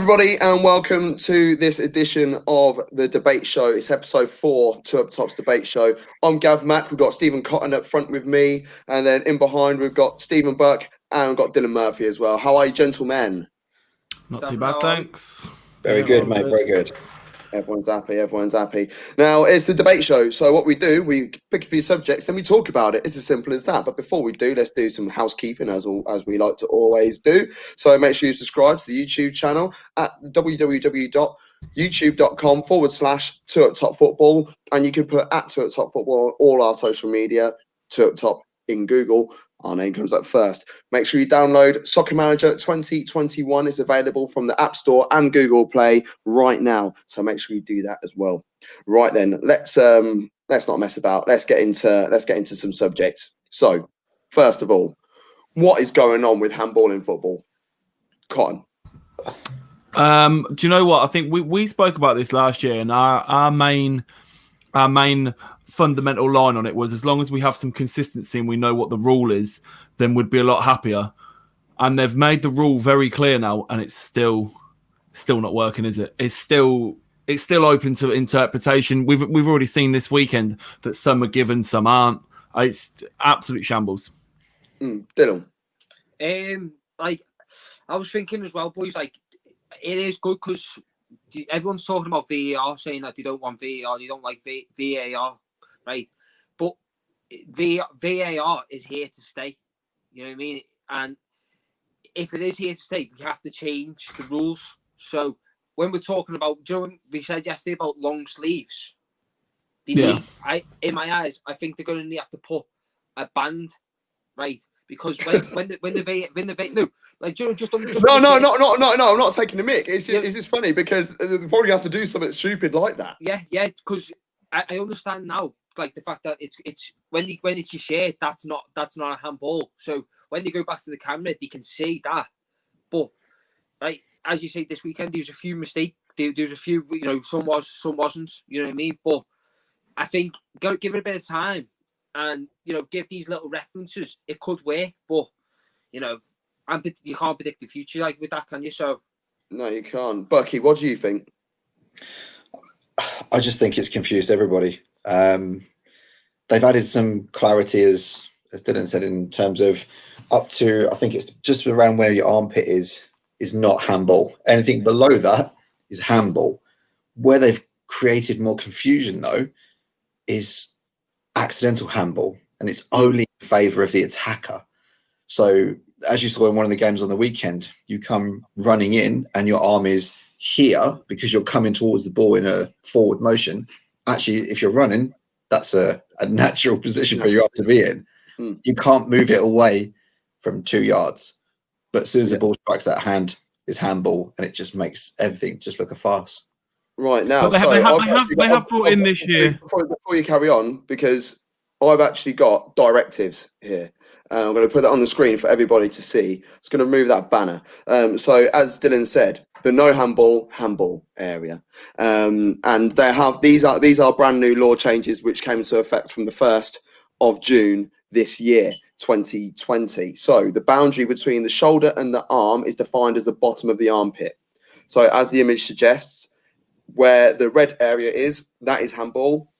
everybody, and welcome to this edition of the debate show. It's episode 4, Two Up Top's debate show. I'm Gav Mack. We've got Stephen Cotton up front with me, and then in behind we've got Stephen Burke and we've got Dylan Murphy as well. How are you, gentlemen? Not too bad, thanks. Very good, mate. Very good. Everyone's happy. Everyone's happy. Now, it's the debate show. So what we do, we pick a few subjects and we talk about it. It's as simple as that. But before we do, let's do some housekeeping as we like to always do. So make sure you subscribe to the YouTube channel at www.youtube.com/2uptopfootball. And you can put at 2uptopfootball on all our social media, 2uptop in Google. Our name comes up first. Make sure you download Soccer Manager 2021. It's available from the App Store and Google Play right now. So make sure you do that as well. Right then, let's not mess about. Let's get into some subjects. So, first of all, what is going on with handball in football? Cotton. Do you know what? I think we spoke about this last year, and our main fundamental line on it was, as long as we have some consistency and we know what the rule is, then we'd be a lot happier. And they've made the rule very clear now, and it's still not working, is it? It's still open to interpretation. We've already seen this weekend that some are given, some aren't. It's absolute shambles. Dylan. I was thinking as well, boys. Like, it is good because everyone's talking about VAR, saying that they don't want VAR, they don't like VAR, right? But VAR is here to stay. You know what I mean? And if it is here to stay, we have to change the rules. So when we're talking about, we said yesterday about long sleeves. In my eyes, I think they're going to have to put a band, right? Because when the I'm not taking the mick. It's just funny because they probably have to do something stupid like that. Yeah, because I understand now, like the fact that it's when it's your shirt, that's not a handball. So when they go back to the camera, they can see that. But like as you say, this weekend there was a few mistakes. There was a few, some was, some wasn't. You know what I mean? But I think give it a bit of time. And, give these little references. It could work, but, you can't predict the future like with that, can you? So, no, you can't. Bucky, what do you think? I just think it's confused everybody. They've added some clarity, as Dylan said, in terms of up to, I think it's just around where your armpit is not handball. Anything below that is handball. Where they've created more confusion, though, is accidental handball, and it's only in favour of the attacker. So as you saw in one of the games on the weekend, you come running in and your arm is here because you're coming towards the ball in a forward motion. Actually, if you're running, that's a natural position for your arm to be in. You can't move it away from 2 yards. But as soon as the ball strikes that hand, it's handball, and it just makes everything just look a farce. Right now, they have brought in this year. Before you carry on, because I've actually got directives here. I'm going to put that on the screen for everybody to see. It's going to remove that banner. So as Dylan said, the no handball area, and they have these are brand new law changes which came into effect from the 1st of June this year, 2020. So the boundary between the shoulder and the arm is defined as the bottom of the armpit. So as the image suggests, where the red area is, that is handball,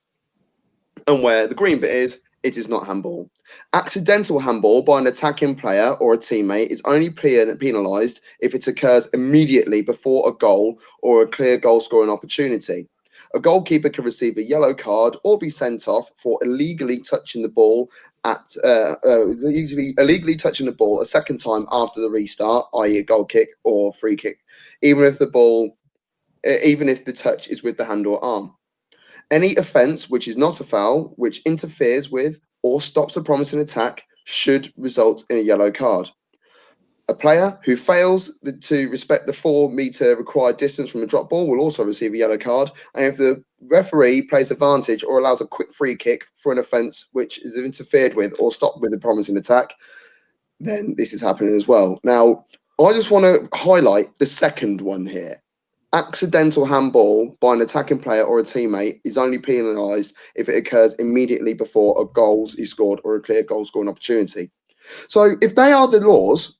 and where the green bit is, it is not handball. Accidental handball by an attacking player or a teammate is only penalised if it occurs immediately before a goal or a clear goal scoring opportunity. A goalkeeper can receive a yellow card or be sent off for illegally touching the ball illegally touching the ball a second time after the restart, i.e. a goal kick or free kick, even if the touch is with the hand or arm. Any offence which is not a foul, which interferes with or stops a promising attack, should result in a yellow card. A player who fails to respect the 4-metre required distance from a drop ball will also receive a yellow card. And if the referee plays advantage or allows a quick free kick for an offence which is interfered with or stopped with a promising attack, then this is happening as well. Now, I just want to highlight the second one here. Accidental handball by an attacking player or a teammate is only penalised if it occurs immediately before a goal is scored or a clear goal scoring opportunity. So if they are the laws,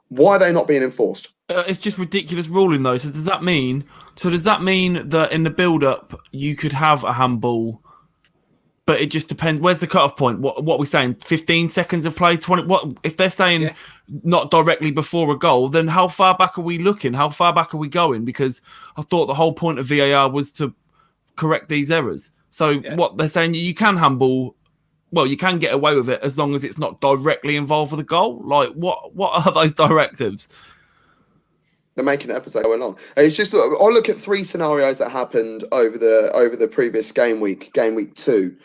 Why are they not being enforced? It's just ridiculous ruling, though. So does that mean that in the build-up you could have a handball, but it just depends? Where's the cut-off point? What are we saying? 15 seconds of play? 20? What if they're saying not directly before a goal? Then how far back are we looking? How far back are we going? Because I thought the whole point of VAR was to correct these errors. So what they're saying, you can handball. Well, you can get away with it as long as it's not directly involved with a goal. Like, what are those directives? They're making an episode going on. It's just, I look at 3 scenarios that happened over the previous game week 2,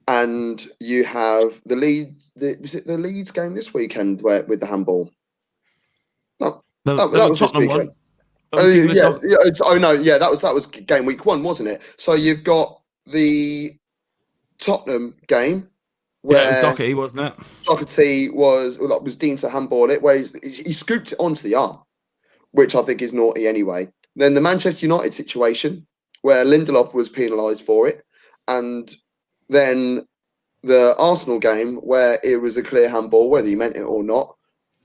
and you have the Leeds. Was it the Leeds game this weekend with the handball? No, that was this weekend. That was game week 1, wasn't it? So you've got the Tottenham game where it was Doherty, wasn't it? Doherty was deemed to handball it, where he scooped it onto the arm, which I think is naughty anyway. Then the Manchester United situation, where Lindelof was penalised for it, and then the Arsenal game, where it was a clear handball, whether you meant it or not,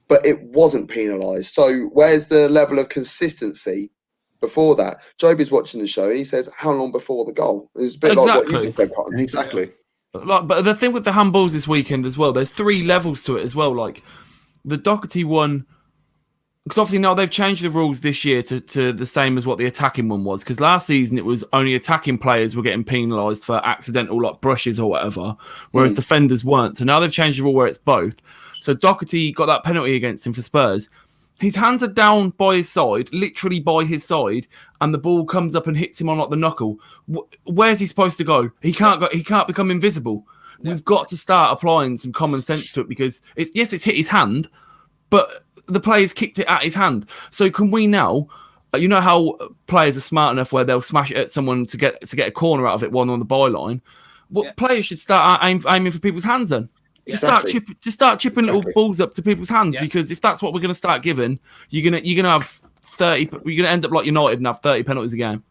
but it wasn't penalised. So where's the level of consistency before that? Joby's watching the show, and he says, how long before the goal? It's a bit like what you just said, Cotton. Exactly. But the thing with the handballs this weekend as well, there's 3 levels to it as well. Like the Doherty one, because obviously now they've changed the rules this year to the same as what the attacking one was. Because last season it was only attacking players were getting penalised for accidental like brushes or whatever, whereas defenders weren't. So now they've changed the rule where it's both. So Doherty got that penalty against him for Spurs. His hands are down by his side, literally by his side, and the ball comes up and hits him on like the knuckle. Where's he supposed to go? He can't go. He can't become invisible. Yeah. We've got to start applying some common sense to it, because it's hit his hand, but the players kicked it at his hand. So can we now? You know how players are smart enough where they'll smash it at someone to get a corner out of it, one on the byline. Players should start aiming for people's hands then. Exactly. Just start chipping little balls up to people's hands, because if that's what we're going to start giving, you're gonna have 30. You're gonna end up like United and have 30 penalties a game.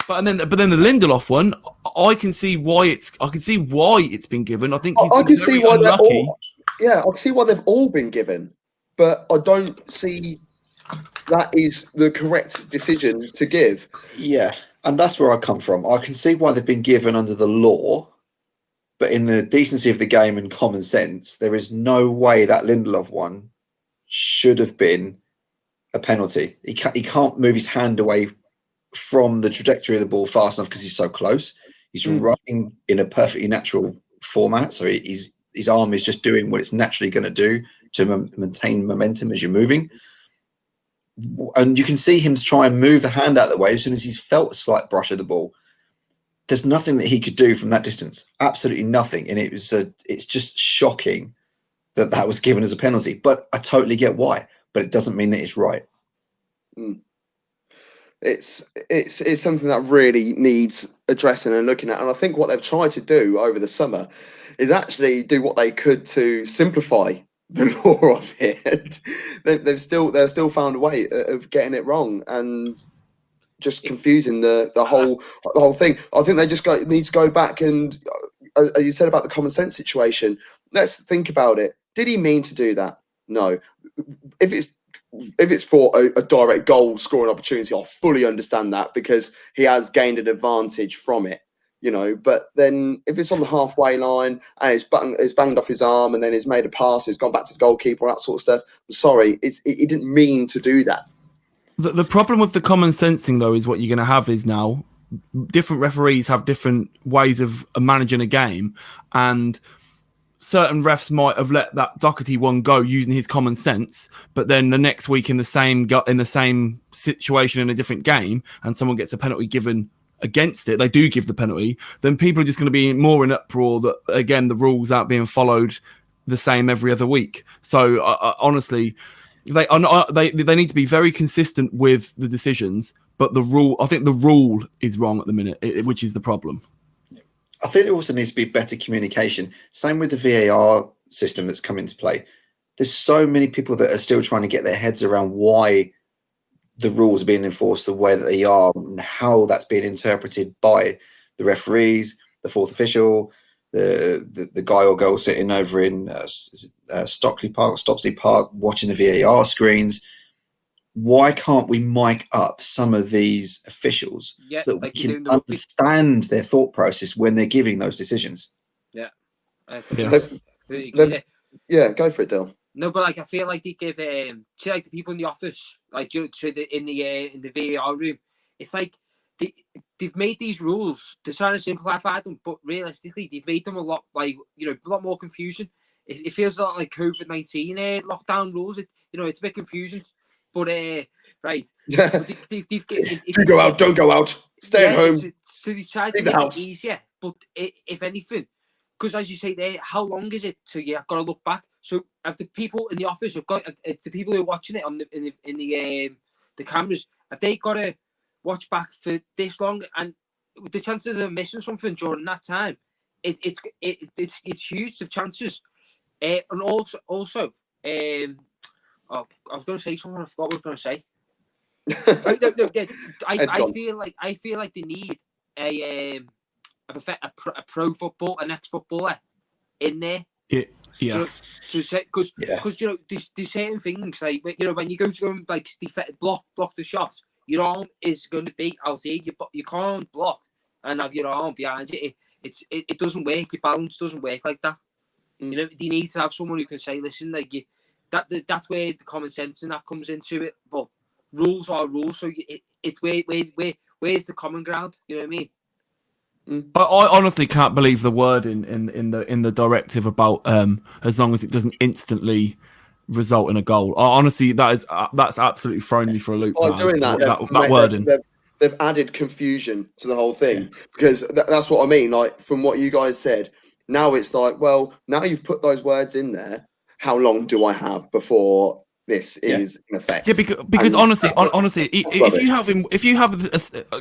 But then the Lindelof one, I can see why it's been given. I think I can see why I can see why they've all been given, but I don't see that is the correct decision to give. Yeah, and that's where I come from. I can see why they've been given under the law. But in the decency of the game and common sense, there is no way that Lindelof one should have been a penalty. He can't move his hand away from the trajectory of the ball fast enough because he's so close. He's running in a perfectly natural format. So his arm is just doing what it's naturally going to do to maintain momentum as you're moving. And you can see him try and move the hand out of the way as soon as he's felt a slight brush of the ball. There's nothing that he could do from that distance. Absolutely nothing. And it's just shocking that was given as a penalty. But I totally get why. But it doesn't mean that it's right. It's something that really needs addressing and looking at. And I think what they've tried to do over the summer is actually do what they could to simplify the law of it. They've still found a way of getting it wrong and just confusing the whole thing. I think they just need to go back and, as you said about the common sense situation, let's think about it. Did he mean to do that? No. If it's for a direct goal scoring opportunity, I fully understand that because he has gained an advantage from it, But then if it's on the halfway line and it's banged off his arm and then he's made a pass, it's gone back to the goalkeeper, all that sort of stuff. I'm sorry, he didn't mean to do that. The problem with the common sense thing, though, is what you're going to have is now different referees have different ways of managing a game, and certain refs might have let that Doherty one go using his common sense, but then the next week in the same situation in a different game, and someone gets a penalty given against it, they do give the penalty, then people are just going to be more in uproar that, again, the rules aren't being followed the same every other week. So honestly, they need to be very consistent with the decisions, but I think the rule is wrong at the minute, which is the problem. I think there also needs to be better communication. Same with the VAR system that's come into play. There's so many people that are still trying to get their heads around why the rules are being enforced the way that they are and how that's being interpreted by the referees, the fourth official, the guy or girl sitting over in Stockley Park, Stopsley Park, watching the VAR screens. Why can't we mic up some of these officials so that we can understand their thought process when they're giving those decisions? Yeah. Yeah, go for it, Dill. No, but like I feel like they give to like the people in the office, like in the VAR room. It's like they've made these rules. They're trying to simplify them, but realistically, they've made them a lot a lot more confusion. It feels a lot like COVID-19 lockdown rules. It's a bit confusing, but right. Yeah. But don't go out. Don't go out. Stay at home. So they tried to make it easier, but if anything. Because as you say there, how long is it till you have got to look back? So if the people in the office have got, if the people who are watching it in the cameras, if they got to watch back for this long, and the chances of them missing something during that time, it's huge. The chances, and also, I was going to say something. I forgot what I was going to say. I feel like they need a pro football, an ex-footballer in there. Yeah. Because there's certain things like when you go like block the shot, your arm is going to be out here. You can't block and have your arm behind you. It doesn't work. Your balance doesn't work like that. You need to have someone who can say, listen, like that's where the common sense and that comes into it. But rules are rules, so it's where's the common ground? You know what I mean? I honestly can't believe the word in the directive about as long as it doesn't instantly result in a goal. Honestly, that's absolutely thrown me for a loop. By doing that wording, they've added confusion to the whole thing because that's what I mean. Like from what you guys said, now it's like, well, now you've put those words in there. How long do I have before this is in effect? Yeah, because honestly, if you have,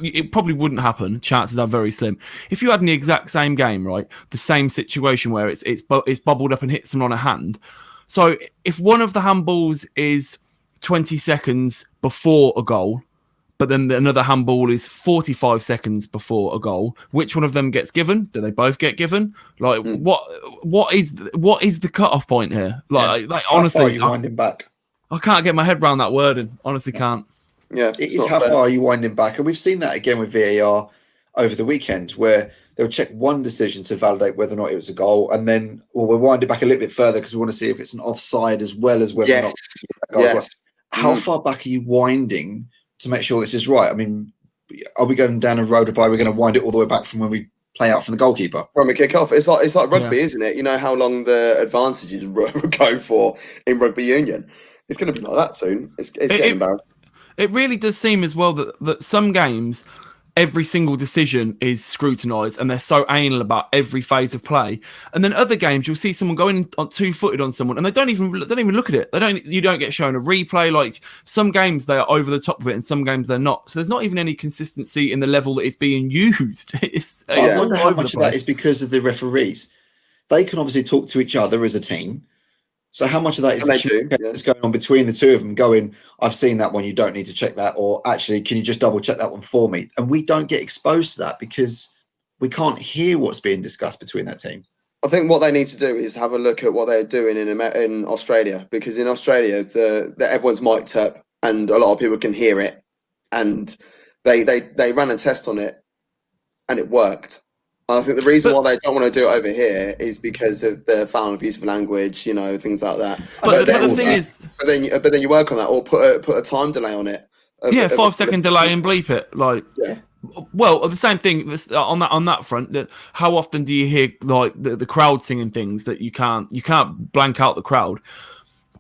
it probably wouldn't happen. Chances are very slim. If you had the exact same game, right, the same situation where it's bubbled up and hit someone on a hand. So if one of the handballs is 20 seconds before a goal, but then another handball is 45 seconds before a goal, which one of them gets given? Do they both get given? Like what is the cutoff point here? Like honestly, how far are you winding back? I can't get my head around that wording. Honestly, can't. Yeah, it is how far are you winding back, and we've seen that again with VAR over the weekend, where they'll check one decision to validate whether or not it was a goal, and then we're winding back a little bit further because we want to see if it's an offside as well as whether or not. Yes. How far back are you winding to make sure this is right? I mean, are we going down a road whereby we're going to wind it all the way back from when we play out from the goalkeeper? From a kick off, it's like rugby, isn't it? You know how long the advantages go for in rugby union. It's going to be like that soon. It's getting embarrassing. It really does seem as well that some games, every single decision is scrutinised and they're so anal about every phase of play. And then other games, you'll see someone going on 2-footed on someone and they don't even look at it. You don't get shown a replay. Like some games they are over the top of it and some games they're not. So there's not even any consistency in the level that it's being used. I wonder how much of that is because of the referees. They can obviously talk to each other as a team. So how much of that is that's going on between the two of them going, I've seen that one, you don't need to check that, or actually, can you just double check that one for me? And we don't get exposed to that because we can't hear what's being discussed between that team. I think what they need to do is have a look at what they're doing in Australia, because in Australia, everyone's mic'd up and a lot of people can hear it, and they ran a test on it and it worked. I think the reason why they don't want to do it over here is because of the foul abusive language, things like that. But then you work on that, or put a time delay on it. 5-second delay and bleep it. Well, the same thing on that front. That how often do you hear like the crowd singing things that you can't blank out the crowd.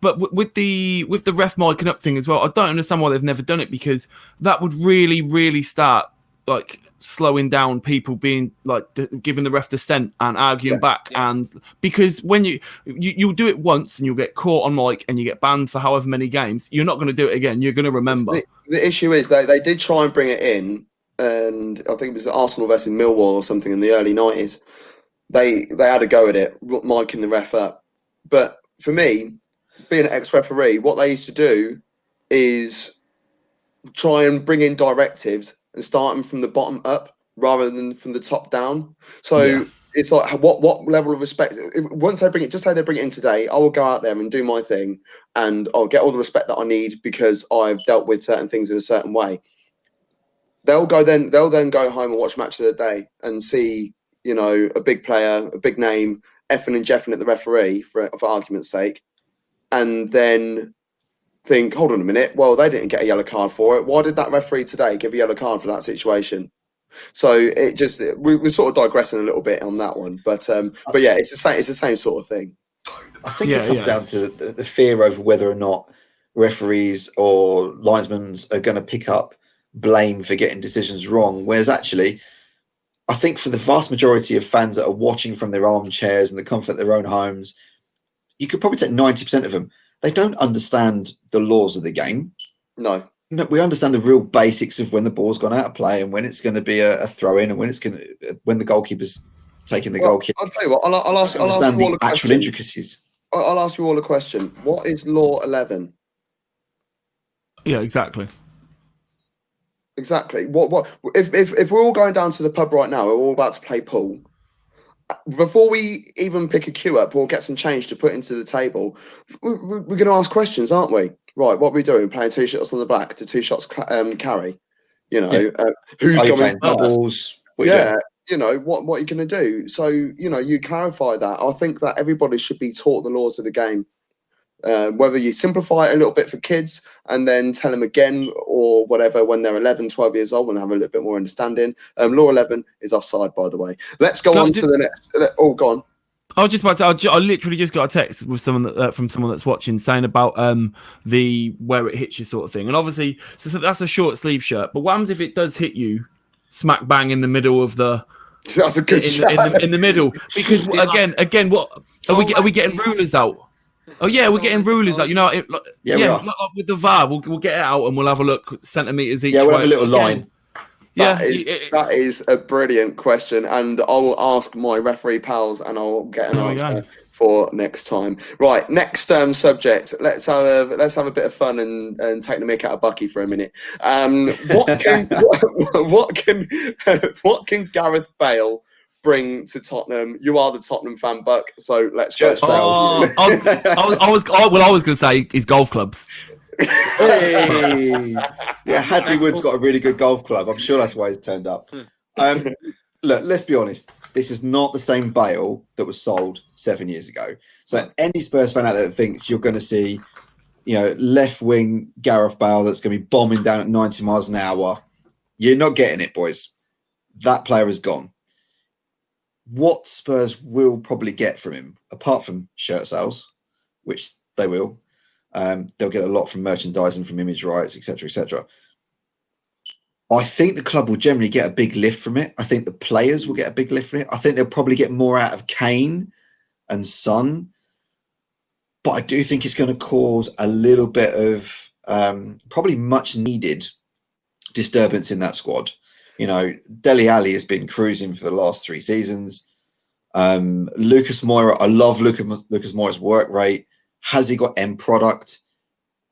But with the ref micing up thing as well, I don't understand why they've never done it, because that would really, really start like slowing down people being like giving the ref dissent and arguing back. And because when you'll do it once and you'll get caught on mic and you get banned for however many games, you're not going to do it again. You're going to remember. The issue is they did try and bring it in, and I think it was Arsenal versus Millwall or something in the early 90s. They had a go at it, miking the ref up. But for me, being an ex-referee, what they used to do is try and bring in directives and start them from the bottom up rather than from the top down. So it's like what level of respect. Once they bring it, just say they bring it in today, I will go out there and do my thing, and I'll get all the respect that I need because I've dealt with certain things in a certain way. They'll then go home and watch match of the day and see, a big player, a big name, effing and jeffing at the referee for argument's sake, and then think, hold on a minute, well, they didn't get a yellow card for it. Why did that referee today give a yellow card for that situation? So we're sort of digressing a little bit on that one, but yeah, it's the same sort of thing. I think it comes down to the fear over whether or not referees or linesmen are going to pick up blame for getting decisions wrong. Whereas actually, I think for the vast majority of fans that are watching from their armchairs and the comfort of their own homes, you could probably take 90% of them. They don't understand the laws of the game. No, we understand the real basics of when the ball's gone out of play and when it's going to be a throw in and when the goalkeeper's taking the goal kick. I'll tell you what. I'll ask you all the a actual question. Intricacies. I'll ask you all a question. What is Law 11? Yeah, exactly. Exactly. What? If we're all going down to the pub right now, we're all about to play pool. Before we even pick a queue up or get some change to put into the table, we're going to ask questions, aren't we? Right, what are we doing? Playing 2 shots on the black to 2 shots carry? Who's going doubles? Yeah, what are you going to do? So you clarify that. I think that everybody should be taught the laws of the game. Whether you simplify it a little bit for kids and then tell them again or whatever when they're 11, 12 years old and have a little bit more understanding. Law 11 is offside, by the way. Let's go on to the next. Go on. I was just about to say, I literally just got a text with someone from someone that's watching saying about the where it hits you sort of thing. And obviously, so that's a short sleeve shirt. But what happens if it does hit you smack bang in the middle of the... That's a good shot. In the middle. Because again, what are we getting rulers out? Oh yeah, we're getting rulers out. Like with the VAR, we'll get it out and we'll have a look centimeters each. Yeah, we'll have a little line. That is a brilliant question, and I will ask my referee pals, and I'll get an answer for next time. Right, next subject. Let's have a bit of fun and take the mick out of Bucky for a minute. What can Gareth Bale bring to Tottenham? You are the Tottenham fan, Buck, so let's go. I was going to say his golf clubs. Hey. Yeah, Hadley Wood's got a really good golf club. I'm sure that's why he's turned up. Look, let's be honest. This is not the same Bale that was sold 7 years ago. So any Spurs fan out there that thinks you're going to see, left wing Gareth Bale that's going to be bombing down at 90 miles an hour, you're not getting it, boys. That player is gone. What Spurs will probably get from him, apart from shirt sales, which they will, they'll get a lot from merchandising, from image rights, etc., etc. I think the club will generally get a big lift from it. I think the players will get a big lift from it. I think they'll probably get more out of Kane and Son. But I do think it's going to cause a little bit of probably much needed disturbance in that squad. Dele Alli has been cruising for the last 3 seasons. Lucas Moura, I love Lucas Moura's work rate. Has he got end product?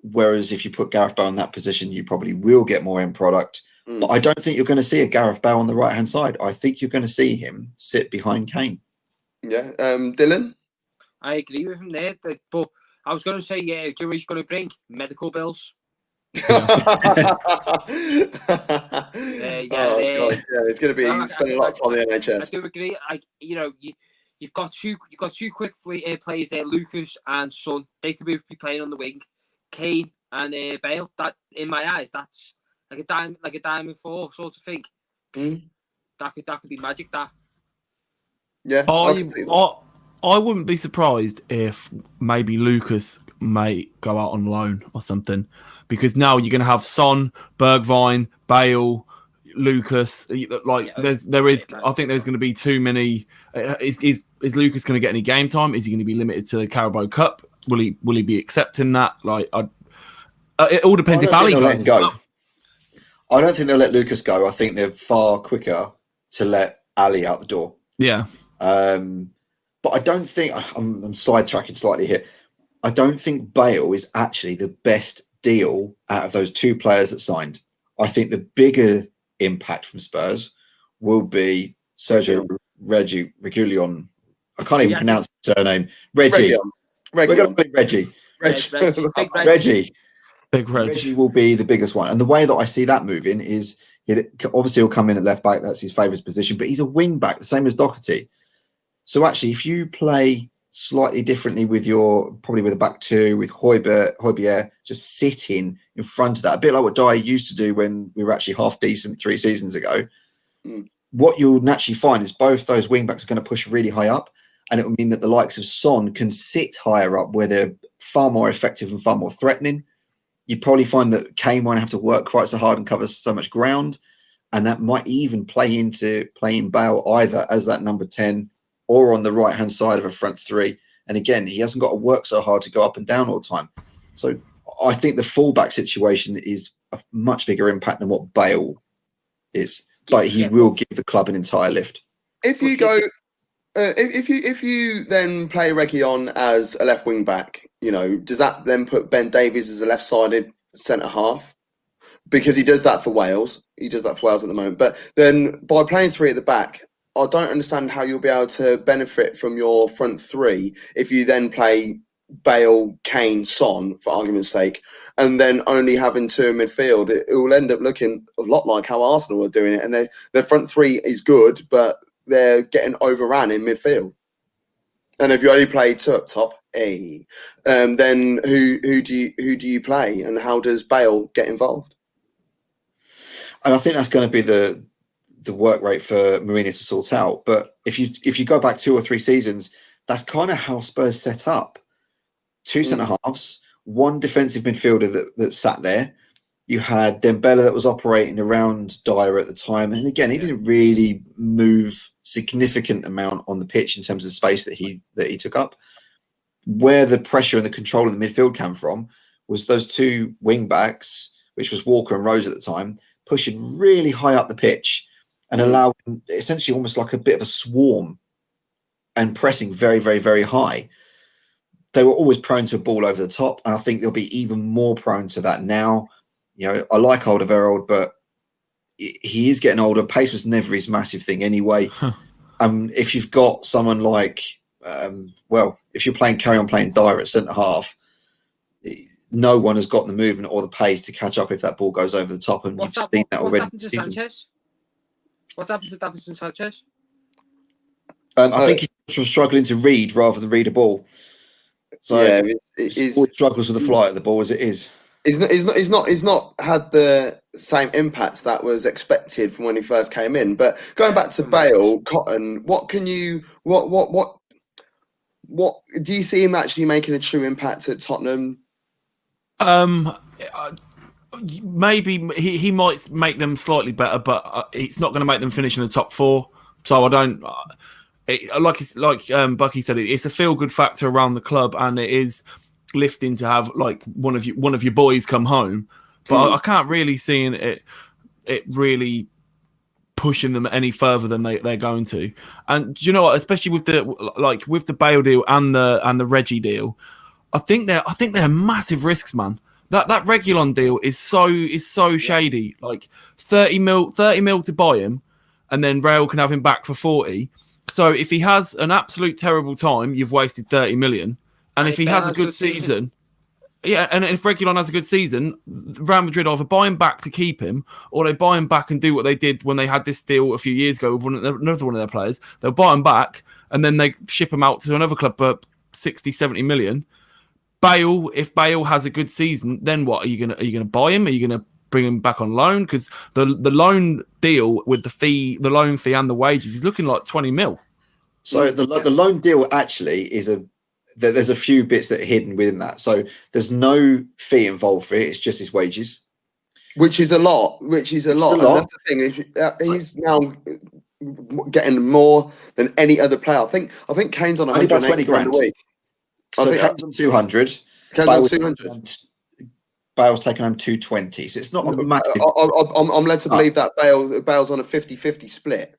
Whereas if you put Gareth Bale in that position, you probably will get more end product. But I don't think you're going to see a Gareth Bale on the right-hand side. I think you're going to see him sit behind Kane. Yeah. Dylan? I agree with him there. But I was going to say, do you know he's going to bring? Medical bills. God, it's going to be spending a lot of time in the NHS. I do agree. You've got two quick players there, Lucas and Son. They could be playing on the wing. Kane and Bale. That, in my eyes, that's like a diamond four sort of thing. That could be magic. That. Yeah. I wouldn't be surprised if maybe Lucas may go out on loan or something, because now you're going to have Son, Bergwijn, Bale, Lucas. There is. I think there's going to be too many. Is Lucas going to get any game time? Is he going to be limited to the Carabao Cup? Will he be accepting that? It all depends if Ali goes. I don't think they'll let Lucas go. I think they're far quicker to let Ali out the door. Yeah. But I don't think I'm sidetracking slightly here. I don't think Bale is actually the best deal out of those 2 players that signed. I think the bigger impact from Spurs will be Sergio Regulion. I can't even pronounce his surname. Region. We're going to put Reggie. Big Reg. Reggie. Big Reg. Reggie will be the biggest one. And the way that I see that moving is, obviously he'll come in at left back. That's his favourite position, but he's a wing back, the same as Doherty. So if you play slightly differently probably with a back two, with Højbjerg just sitting in front of that, a bit like what Dyer used to do when we were actually half decent 3 seasons ago. What you'll naturally find is both those wing backs are going to push really high up, and it will mean that the likes of Son can sit higher up where they're far more effective and far more threatening. You probably find that Kane won't have to work quite so hard and cover so much ground, and that might even play into playing Bale either as that number 10 or on the right-hand side of a front three. And again, he hasn't got to work so hard to go up and down all the time. So I think the fullback situation is a much bigger impact than what Bale is, but he will give the club an entire lift. If you go, if you then play Reguilon as a left wing back, does that then put Ben Davies as a left-sided centre half? Because he does that for Wales. He does that for Wales at the moment. But then by playing 3 at the back, I don't understand how you'll be able to benefit from your front 3 if you then play Bale, Kane, Son, for argument's sake, and then only having 2 in midfield. It will end up looking a lot like how Arsenal are doing it, and their front 3 is good, but they're getting overran in midfield. And if you only play 2 up top, then who do you play, and how does Bale get involved? And I think that's going to be the work rate for Mourinho to sort out. But if you go back 2 or 3 seasons, that's kind of how Spurs set up. 2 centre halves, 1 defensive midfielder that sat there. You had Dembele that was operating around Dyer at the time, and again, he didn't really move significant amount on the pitch in terms of the space that he took up. Where the pressure and the control of the midfield came from was those 2 wing backs, which was Walker and Rose at the time, pushing really high up the pitch and allowing essentially almost like a bit of a swarm and pressing very, very, very high. They were always prone to a ball over the top, and I think they'll be even more prone to that now. I like Alderweireld, but he is getting older. Pace was never his massive thing anyway. If you've got someone like, if you're carry on playing Dyer at centre half, no one has got the movement or the pace to catch up if that ball goes over the top, and you've seen that already this season. Sanchez? What's happened to Davinson Sanchez? I think he's struggling to read rather than read a ball. So he struggles with the flight of the ball as it is. He's not had the same impact that was expected from when he first came in. But going back to Bale, Cotton, what do you see him actually making a true impact at Tottenham? Maybe he might make them slightly better, but it's not going to make them finish in the top 4. So I don't. Like Bucky said, it's a feel-good factor around the club, and it is lifting to have like one of your boys come home. But I can't really see it really pushing them any further than they're going to. And do you know what? Especially with the Bale deal and the Reggie deal, I think they're massive risks, man. That Reguilon deal is so shady. Like 30 mil to buy him, and then Real can have him back for 40. So if he has an absolute terrible time, you've wasted 30 million. And if he has a good season, and if Reguilon has a good season, Real Madrid either buy him back to keep him, or they buy him back and do what they did when they had this deal a few years ago with another one of their players. They'll buy him back, and then they ship him out to another club for 60, 70 million. Bale, if Bale has a good season, then what? Are you gonna buy him? Are you gonna bring him back on loan? Because the loan deal with the loan fee and the wages is looking like 20 mil. So the loan deal actually there's a few bits that are hidden within that. So there's no fee involved for it. It's just his wages, which is a lot. And that's the thing. He's now getting more than any other player. I think Kane's on 120 grand a week. So Kane's on 200. Kane's on 200. Bale's taken home 220. So it's not a massive. I'm led to believe that Bale's on a 50-50 split.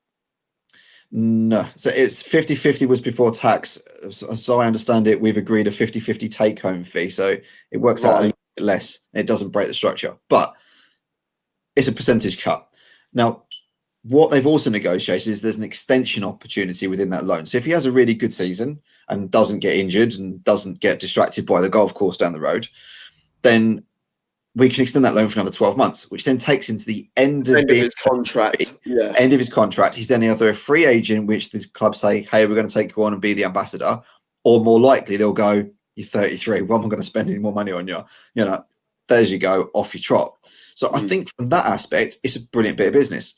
No. So it's 50-50 was before tax. So I understand it. We've agreed a 50-50 take-home fee. So it works out a little bit less. And it doesn't break the structure. But it's a percentage cut. Now, what they've also negotiated is there's an extension opportunity within that loan. So if he has a really good season and doesn't get injured and doesn't get distracted by the golf course down the road, then we can extend that loan for another 12 months, which then takes into the end of his contract. Yeah. End of his contract. He's then either a free agent, which the club say, hey, we're going to take you on and be the ambassador, or more likely they'll go, you're 33. Well, I'm not going to spend any more money on you. You know, there's you go, off you trot. So I think from that aspect, it's a brilliant bit of business.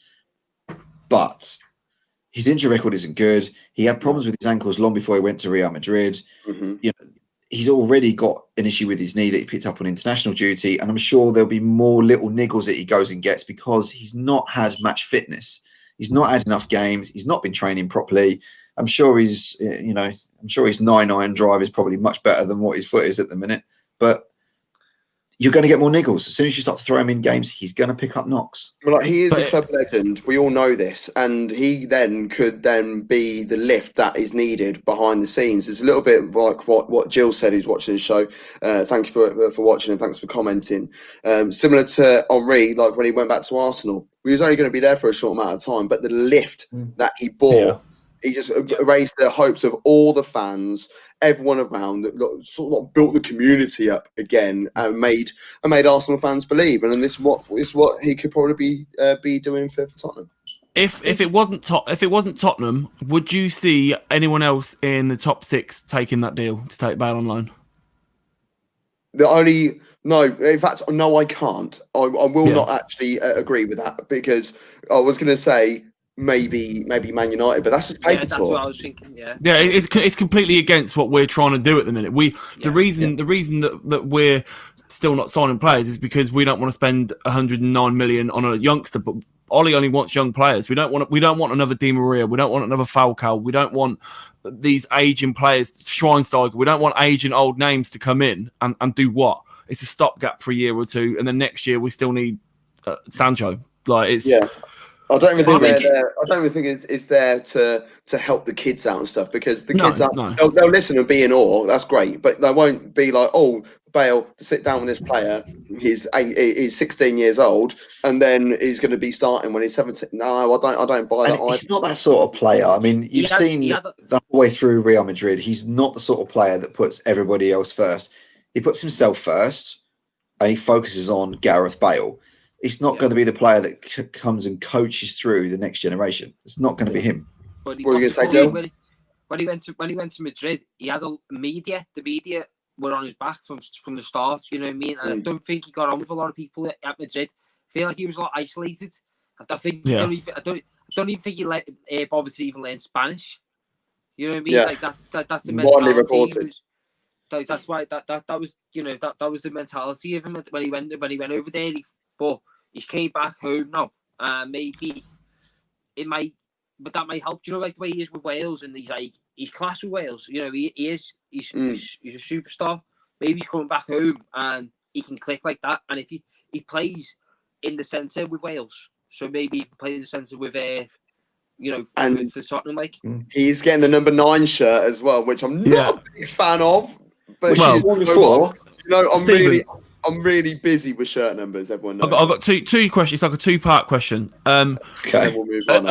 But his injury record isn't good. He had problems with his ankles long before he went to Real Madrid. You know, he's already got an issue with his knee that he picked up on international duty, and I'm sure there'll be more little niggles that he goes and gets because he's not had match fitness. He's not had enough games. He's not been training properly. I'm sure his 9-iron drive is probably much better than what his foot is at the minute. But you're going to get more niggles. As soon as you start to throw him in games, he's going to pick up knocks. Well, like, he is a club legend. We all know this. And he then could then be the lift that is needed behind the scenes. It's a little bit like what Jill said, who's watching the show. Thank you for watching and thanks for commenting. Similar to Henry, like when he went back to Arsenal, he was only going to be there for a short amount of time. But the lift that he bore, he just raised the hopes of all the fans, everyone around, sort of built the community up again and made Arsenal fans believe. And then this is what he could probably be doing for Tottenham. If it wasn't Tottenham, would you see anyone else in the top 6 taking that deal to take Bale on loan? In fact, no, I can't. I will not actually agree with that because I was going to say maybe Man United, but that's just paper talk. That's what I was thinking. Yeah, it's completely against what we're trying to do at the minute. The reason that we're still not signing players is because we don't want to spend 109 million on a youngster. But Ollie only wants young players. We don't want another Di Maria. We don't want another Falcao. We don't want these aging players, Schweinsteiger. We don't want aging old names to come in and do what? It's a stopgap for a year or two, and then next year we still need Sancho. I don't even think they're there. I don't even think it's there to help the kids out and stuff because the kids they'll listen and be in awe. That's great, but they won't be like, oh, Bale, sit down with this player. He's 16 years old, and then he's going to be starting when he's 17. No, I don't buy that. He's not that sort of player. I mean, you've seen the whole way through Real Madrid. He's not the sort of player that puts everybody else first. He puts himself first, and he focuses on Gareth Bale. He's not going to be the player that comes and coaches through the next generation. It's not going to be him. But what are you going to say, Joe? When he went to Madrid, he had the media were on his back from the start. You know what I mean? And I don't think he got on with a lot of people at Madrid. I feel like he was a lot isolated. I don't even think he bothered to even learn Spanish. You know what I mean? Yeah. Like that's the mentality. Reported. That's why that was that was the mentality of him when he went over there. But he's came back home now. Maybe that might help. You know, like the way he is with Wales, and he's class with Wales. You know, he's a superstar. Maybe he's coming back home and he can click like that. And if he plays in the centre with Wales, so maybe he can play in the centre with for Tottenham, like he's getting the number 9 shirt as well, which I'm not a big fan of. But I'm really busy with shirt numbers. Everyone knows. I've got two questions. It's like a 2-part question. Okay. We'll move on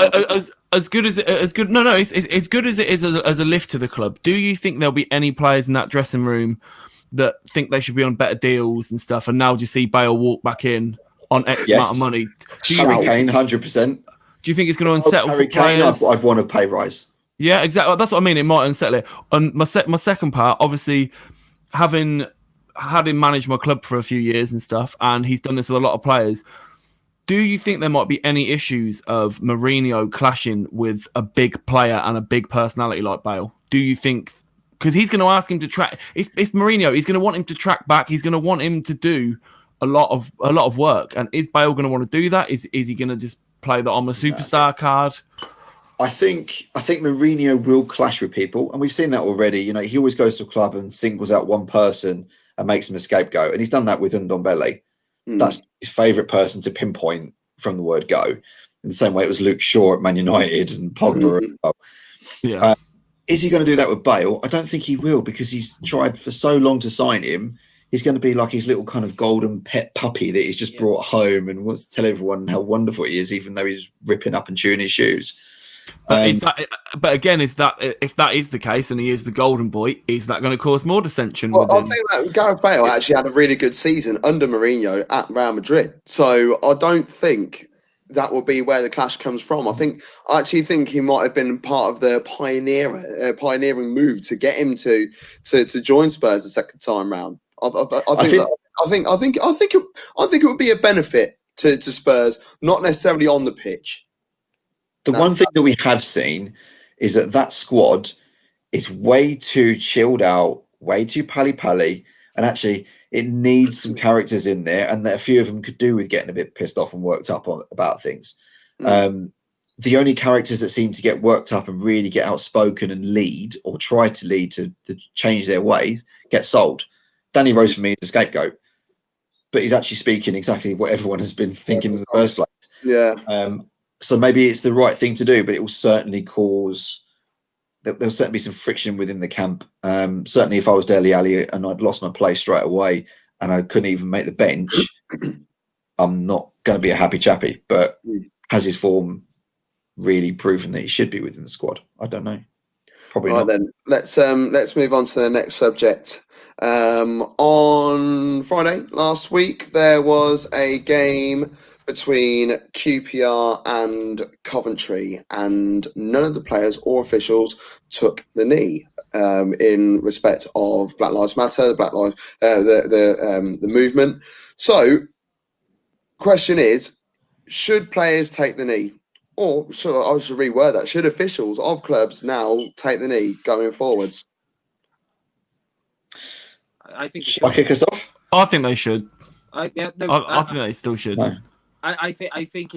as good as it's good as it is as a lift to the club. Do you think there'll be any players in that dressing room that think they should be on better deals and stuff? And now do you see Bale walk back in on X amount of money? Harry Kane, 100%. Do you think it's going to unsettle Harry Kane? I'd want a pay rise. Yeah, exactly. That's what I mean. It might unsettle it. And my second part, obviously, having had him manage my club for a few years and stuff, and he's done this with a lot of players. Do you think there might be any issues of Mourinho clashing with a big player and a big personality like Bale? Do you think, because he's going to ask him to track, it's Mourinho, he's going to want him to track back, he's going to want him to do a lot of work, and is Bale going to want to do that? Is he going to just play the I'm a superstar card? I think Mourinho will clash with people, and we've seen that already. You know, he always goes to a club and singles out one person and makes him a scapegoat, and he's done that with Ndombele. That's his favourite person to pinpoint from the word go. In the same way it was Luke Shaw at Man United and Pogba. Yeah. Is he going to do that with Bale? I don't think he will, because he's tried for so long to sign him. he's going to be like his little kind of golden pet puppy that he's just brought home and wants to tell everyone how wonderful he is, even though he's ripping up and chewing his shoes. But again, is that if that is the case and he is the golden boy, is that going to cause more dissension? Well, I think that Gareth Bale actually had a really good season under Mourinho at Real Madrid. So I don't think that will be where the clash comes from. I actually think he might have been part of the pioneering move to get him to join Spurs the second time round. I think it would be a benefit to Spurs, not necessarily on the pitch. One thing that we have seen is that squad is way too chilled out, way too pally-pally, and actually it needs some characters in there, and that a few of them could do with getting a bit pissed off and worked up about things. The only characters that seem to get worked up and really get outspoken and lead, or try to lead to change their ways, get sold. Danny Rose for me is a scapegoat, but he's actually speaking exactly what everyone has been thinking in the first place. Yeah. So maybe it's the right thing to do, but it will certainly there'll certainly be some friction within the camp. Certainly if I was Dele Alli and I'd lost my place straight away and I couldn't even make the bench, I'm not going to be a happy chappy. But has his form really proven that he should be within the squad? I don't know. Probably not. Then let's move on to the next subject. On Friday last week, there was a game between QPR and Coventry, and none of the players or officials took the knee in respect of Black Lives Matter, the movement. So, question is, should players take the knee, or should reword that? Should officials of clubs now take the knee going forwards? I think. Should I kick us off? I think they should. I think they still should. No. I think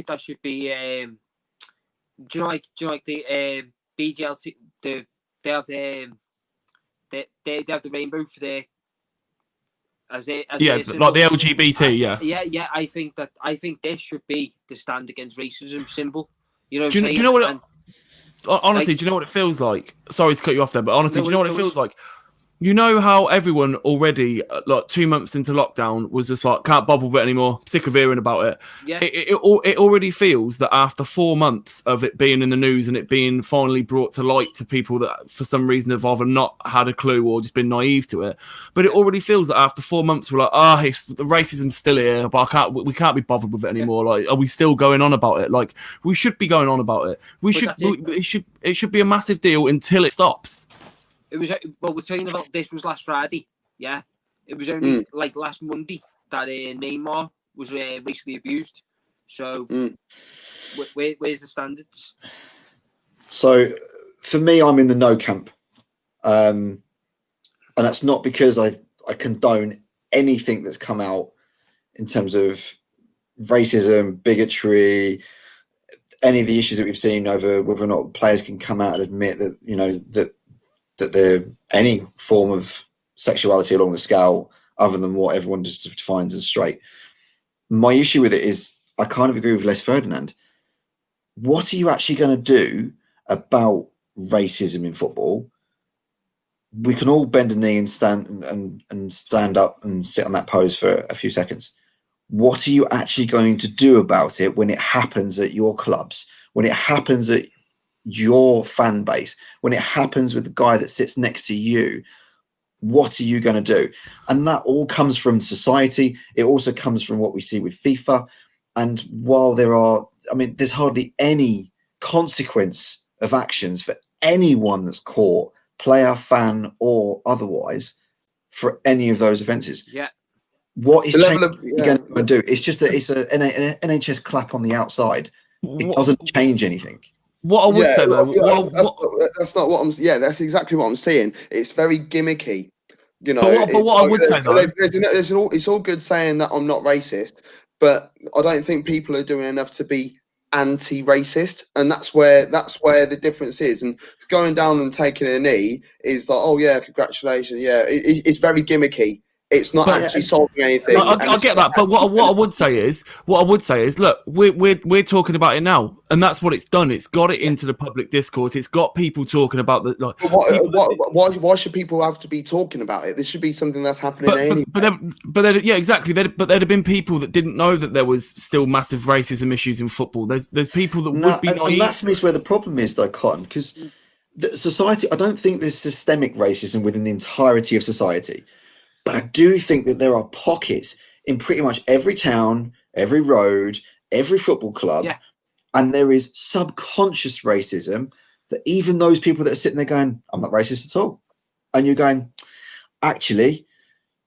that should be. Do you like the BGLT? They have the rainbow for the like the LGBT. Yeah. I think this should be the stand against racism symbol. You know. Do you know what? Honestly, do you know what it feels like? Sorry to cut you off there, but honestly, do you know what it feels like? You know how everyone already, like 2 months into lockdown, was just like, can't bother with it anymore, sick of hearing about it. Yeah. It already feels that after 4 months of it being in the news and it being finally brought to light to people that for some reason have either not had a clue or just been naive to it, but it already feels that after 4 months we're like, the racism's still here, but we can't be bothered with it anymore. Yeah. Like, are we still going on about it? Like, we should be going on about it. It should be a massive deal until it stops. It was we're talking about this was last Friday, yeah. It was only like last Monday that Neymar was racially abused. So, where's the standards? So, for me, I'm in the no camp, and that's not because I condone anything that's come out in terms of racism, bigotry, any of the issues that we've seen over whether or not players can come out and admit that that they're any form of sexuality along the scale other than what everyone just defines as straight. My issue with it is I kind of agree with Les Ferdinand. What are you actually going to do about racism in football? We can all bend a knee and stand up and sit on that pose for a few seconds. What are you actually going to do about it when it happens at your clubs, when it happens at your fan base, when it happens with the guy that sits next to you? What are you going to do? And that all comes from society. It also comes from what we see with FIFA. And while there's hardly any consequence of actions for anyone that's caught, player, fan, or otherwise, for any of those offences. Yeah. What is going to do? It's just it's an NHS clap on the outside. It doesn't change anything. What I would say though, that's not what I'm. Yeah, that's exactly what I'm saying. It's very gimmicky, you know. But what I would say though, it's all good saying that I'm not racist, but I don't think people are doing enough to be anti-racist, and that's where the difference is. And going down and taking a knee is like, oh yeah, congratulations, yeah. It's very gimmicky. it's not But- actually solving anything. I and it's get not that, but what I would say is, look, we're talking about it now, and that's what it's done. It's got it into the public discourse. It's got people talking about the like. But why should people have to be talking about it? This should be something that's happening anyway. Yeah, exactly. But there'd have been people that didn't know that there was still massive racism issues in football. There's people that would be naive. And that for me is where the problem is, though, Cotton, because society. I don't think there's systemic racism within the entirety of society. But I do think that there are pockets in pretty much every town, every road, every football club, and there is subconscious racism that even those people that are sitting there going, I'm not racist at all. And you're going, actually,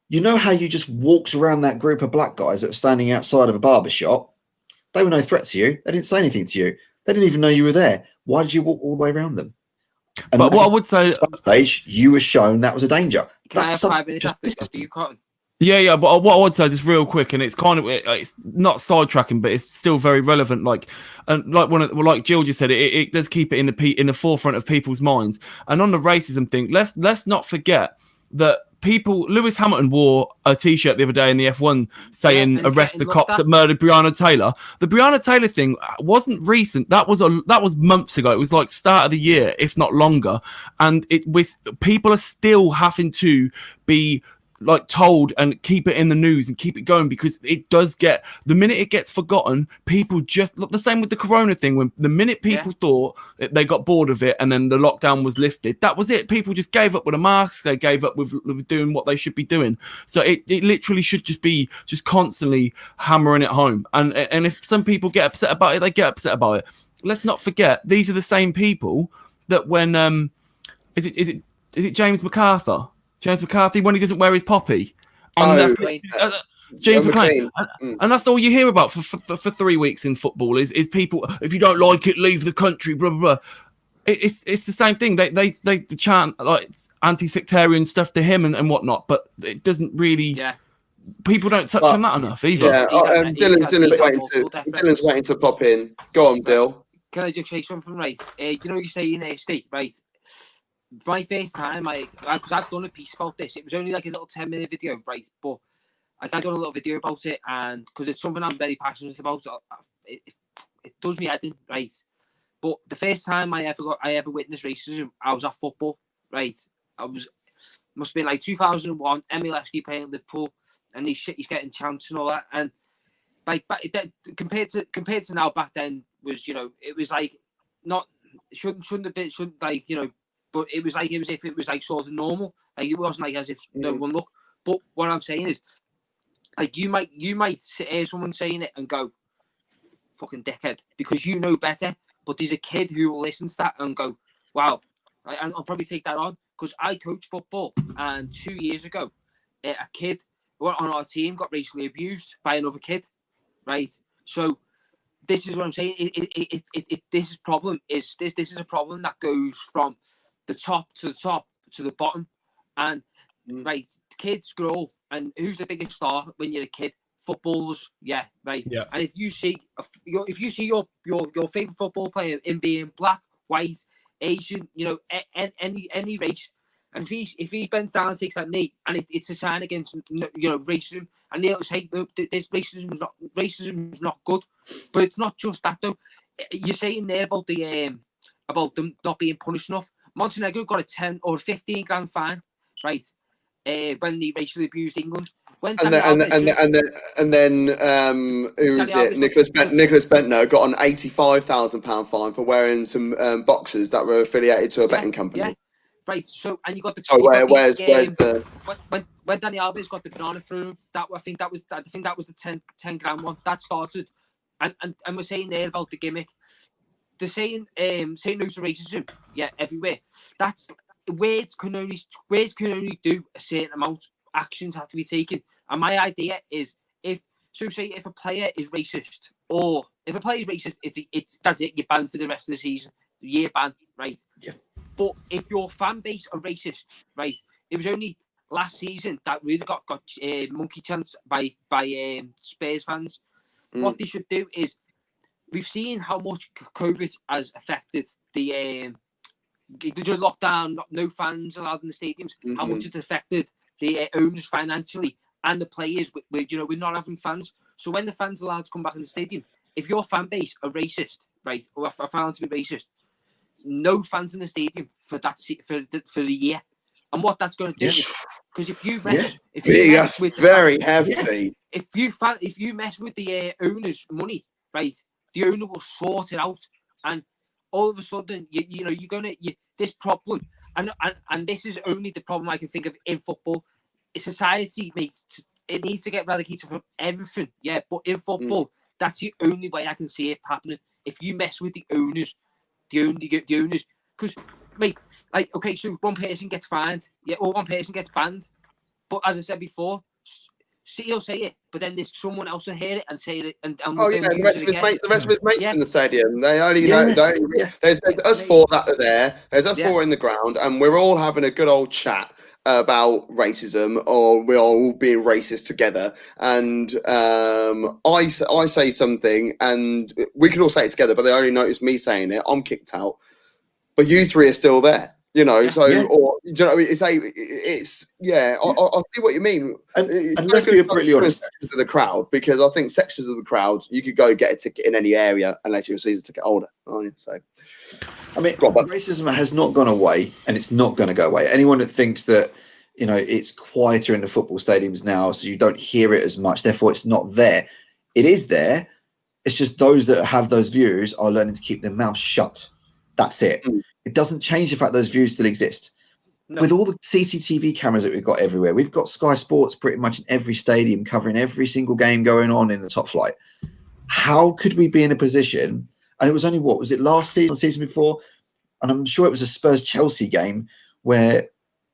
you know how you just walked around that group of black guys that were standing outside of a barber shop? They were no threat to you. They didn't say anything to you. They didn't even know you were there. Why did you walk all the way around them? And but what I would say, at some stage, you were shown that was a danger. Can I have 5 minutes after you, Cotton? Yeah, but what I would say just real quick, and it's kind of it's not sidetracking, but it's still very relevant. Like like Jill just said, it does keep it in the forefront of people's minds. And on the racism thing, let's not forget that Lewis Hamilton wore a T-shirt the other day in the F1 saying "Arrest the cops that murdered Breonna Taylor." The Breonna Taylor thing wasn't recent. That was months ago. It was like start of the year, if not longer. And people are still having to be like told and keep it in the news and keep it going, because it does get, the minute it gets forgotten, people just look the same with the corona thing. When the minute people thought they got bored of it and then the lockdown was lifted, that was it. People just gave up with a mask. They gave up with doing what they should be doing. So it literally should just be constantly hammering it home. And if some people get upset about it, they get upset about it. Let's not forget, these are the same people that when is it James McCarthy? James McCarthy, when he doesn't wear his poppy. James McClain. And that's all you hear about for 3 weeks in football is people, if you don't like it, leave the country, blah, blah, blah. It's the same thing. They chant like anti-sectarian stuff to him and whatnot, but it doesn't really... Yeah. People don't touch on that enough either. Yeah, Dylan's waiting to pop in. Go on, Dill. Can I just say something, right? You know you say in Steve, right? My first time, because I've done a piece about this. It was only like a little 10-minute video, right? But I've done a little video about it, and because it's something I'm very passionate about, it does me head in, right? But the first time I ever witnessed racism, I was at football, right? Must have been like 2001. Emileski playing at Liverpool, and he's getting chants and all that. And compared to now, back then was, you know, it was like not shouldn't have been, like, you know. But it was like, as if it was like sort of normal. Like it wasn't like as if no one looked. But what I'm saying is, like you might hear someone saying it and go, "Fucking dickhead," because you know better. But there's a kid who will listen to that and go, "Wow," and I'll probably take that on, because I coach football, and 2 years ago, a kid on our team got racially abused by another kid, right? So this is what I'm saying. This is a problem that goes from the top to the bottom, and right, kids grow, and who's the biggest star when you're a kid? Footballers, right. Yeah. And if you see your favorite football player in being black, white, Asian, you know, any race, and if he bends down and takes that knee, and it's a sign against, you know, racism, and they'll say this racism is not good, but it's not just that though. You're saying there about them not being punished enough. Montenegro got a 10 or 15 grand fine, right? When they racially abused England. When and then who was it? Nicholas Bentner got an £85,000 fine for wearing some boxes that were affiliated to a betting company. Yeah, right. So, and you got the. So where's the? When Danny Alves got the banana through, I think that was the 10 grand one that started, and we're saying there about the gimmick. They're saying no to racism, everywhere. That's words can only do a certain amount. Actions have to be taken. And my idea is, if a player is racist, or if a player is racist, that's it. You're banned for the rest of the season. Year ban, right? Yeah. But if your fan base are racist, right? It was only last season that really got monkey chants by Spurs fans. What they should do is, we've seen how much COVID has affected the lockdown, no fans allowed in the stadiums, how much it's affected the owners financially and the players with not having fans. So when the fans are allowed to come back in the stadium, if your fan base are racist, right, or are found to be racist, no fans in the stadium for the year. And what that's going to do is, because if you mess with the very fans, heavy. If you mess with the owners' money, right, the owner will sort it out, and all of a sudden you're gonna this problem, and this is only the problem I can think of in football. Society, mate, it needs to get relegated from everything, but in football, that's the only way I can see it happening. If you mess with the owners, because, mate, like, okay, so one person gets fined, or one person gets banned, but as I said before, City will say it, but then there's someone else will hear it and say it, and the rest of his mates in the stadium. They only know. There's us four that are there. There's us four in the ground, and we're all having a good old chat about racism, or we're all being racist together. And I say something, and we can all say it together, but they only notice me saying it. I'm kicked out, but you three are still there. Or do you know what I mean? I see what you mean. And let's be brutally honest. Sections of the crowd, because I think sections of the crowd, you could go get a ticket in any area unless you're a season ticket holder, aren't you? So, I mean, racism has not gone away, and it's not going to go away. Anyone that thinks that, it's quieter in the football stadiums now, so you don't hear it as much, therefore it's not there. It is there. It's just those that have those views are learning to keep their mouths shut. That's it. It doesn't change the fact those views still exist. No. With all the CCTV cameras that we've got everywhere, we've got Sky Sports pretty much in every stadium covering every single game going on in the top flight. How could we be in a position, and it was only, what was it, last season before? And I'm sure it was a Spurs-Chelsea game where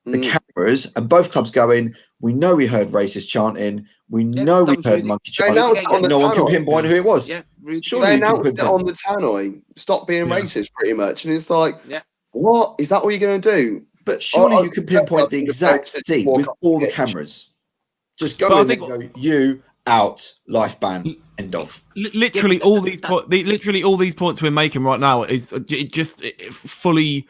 the cameras and both clubs going, we know we heard racist chanting, we know we heard monkey chanting, no one can pinpoint who it was. Surely they announced it on the tannoy, stop being racist, pretty much. And it's like, what? Is that what you're going to do? But surely you can pinpoint the exact seat with all the cameras. Just go in and go, you out, life ban, end of. Literally all these points we're making right now is it fully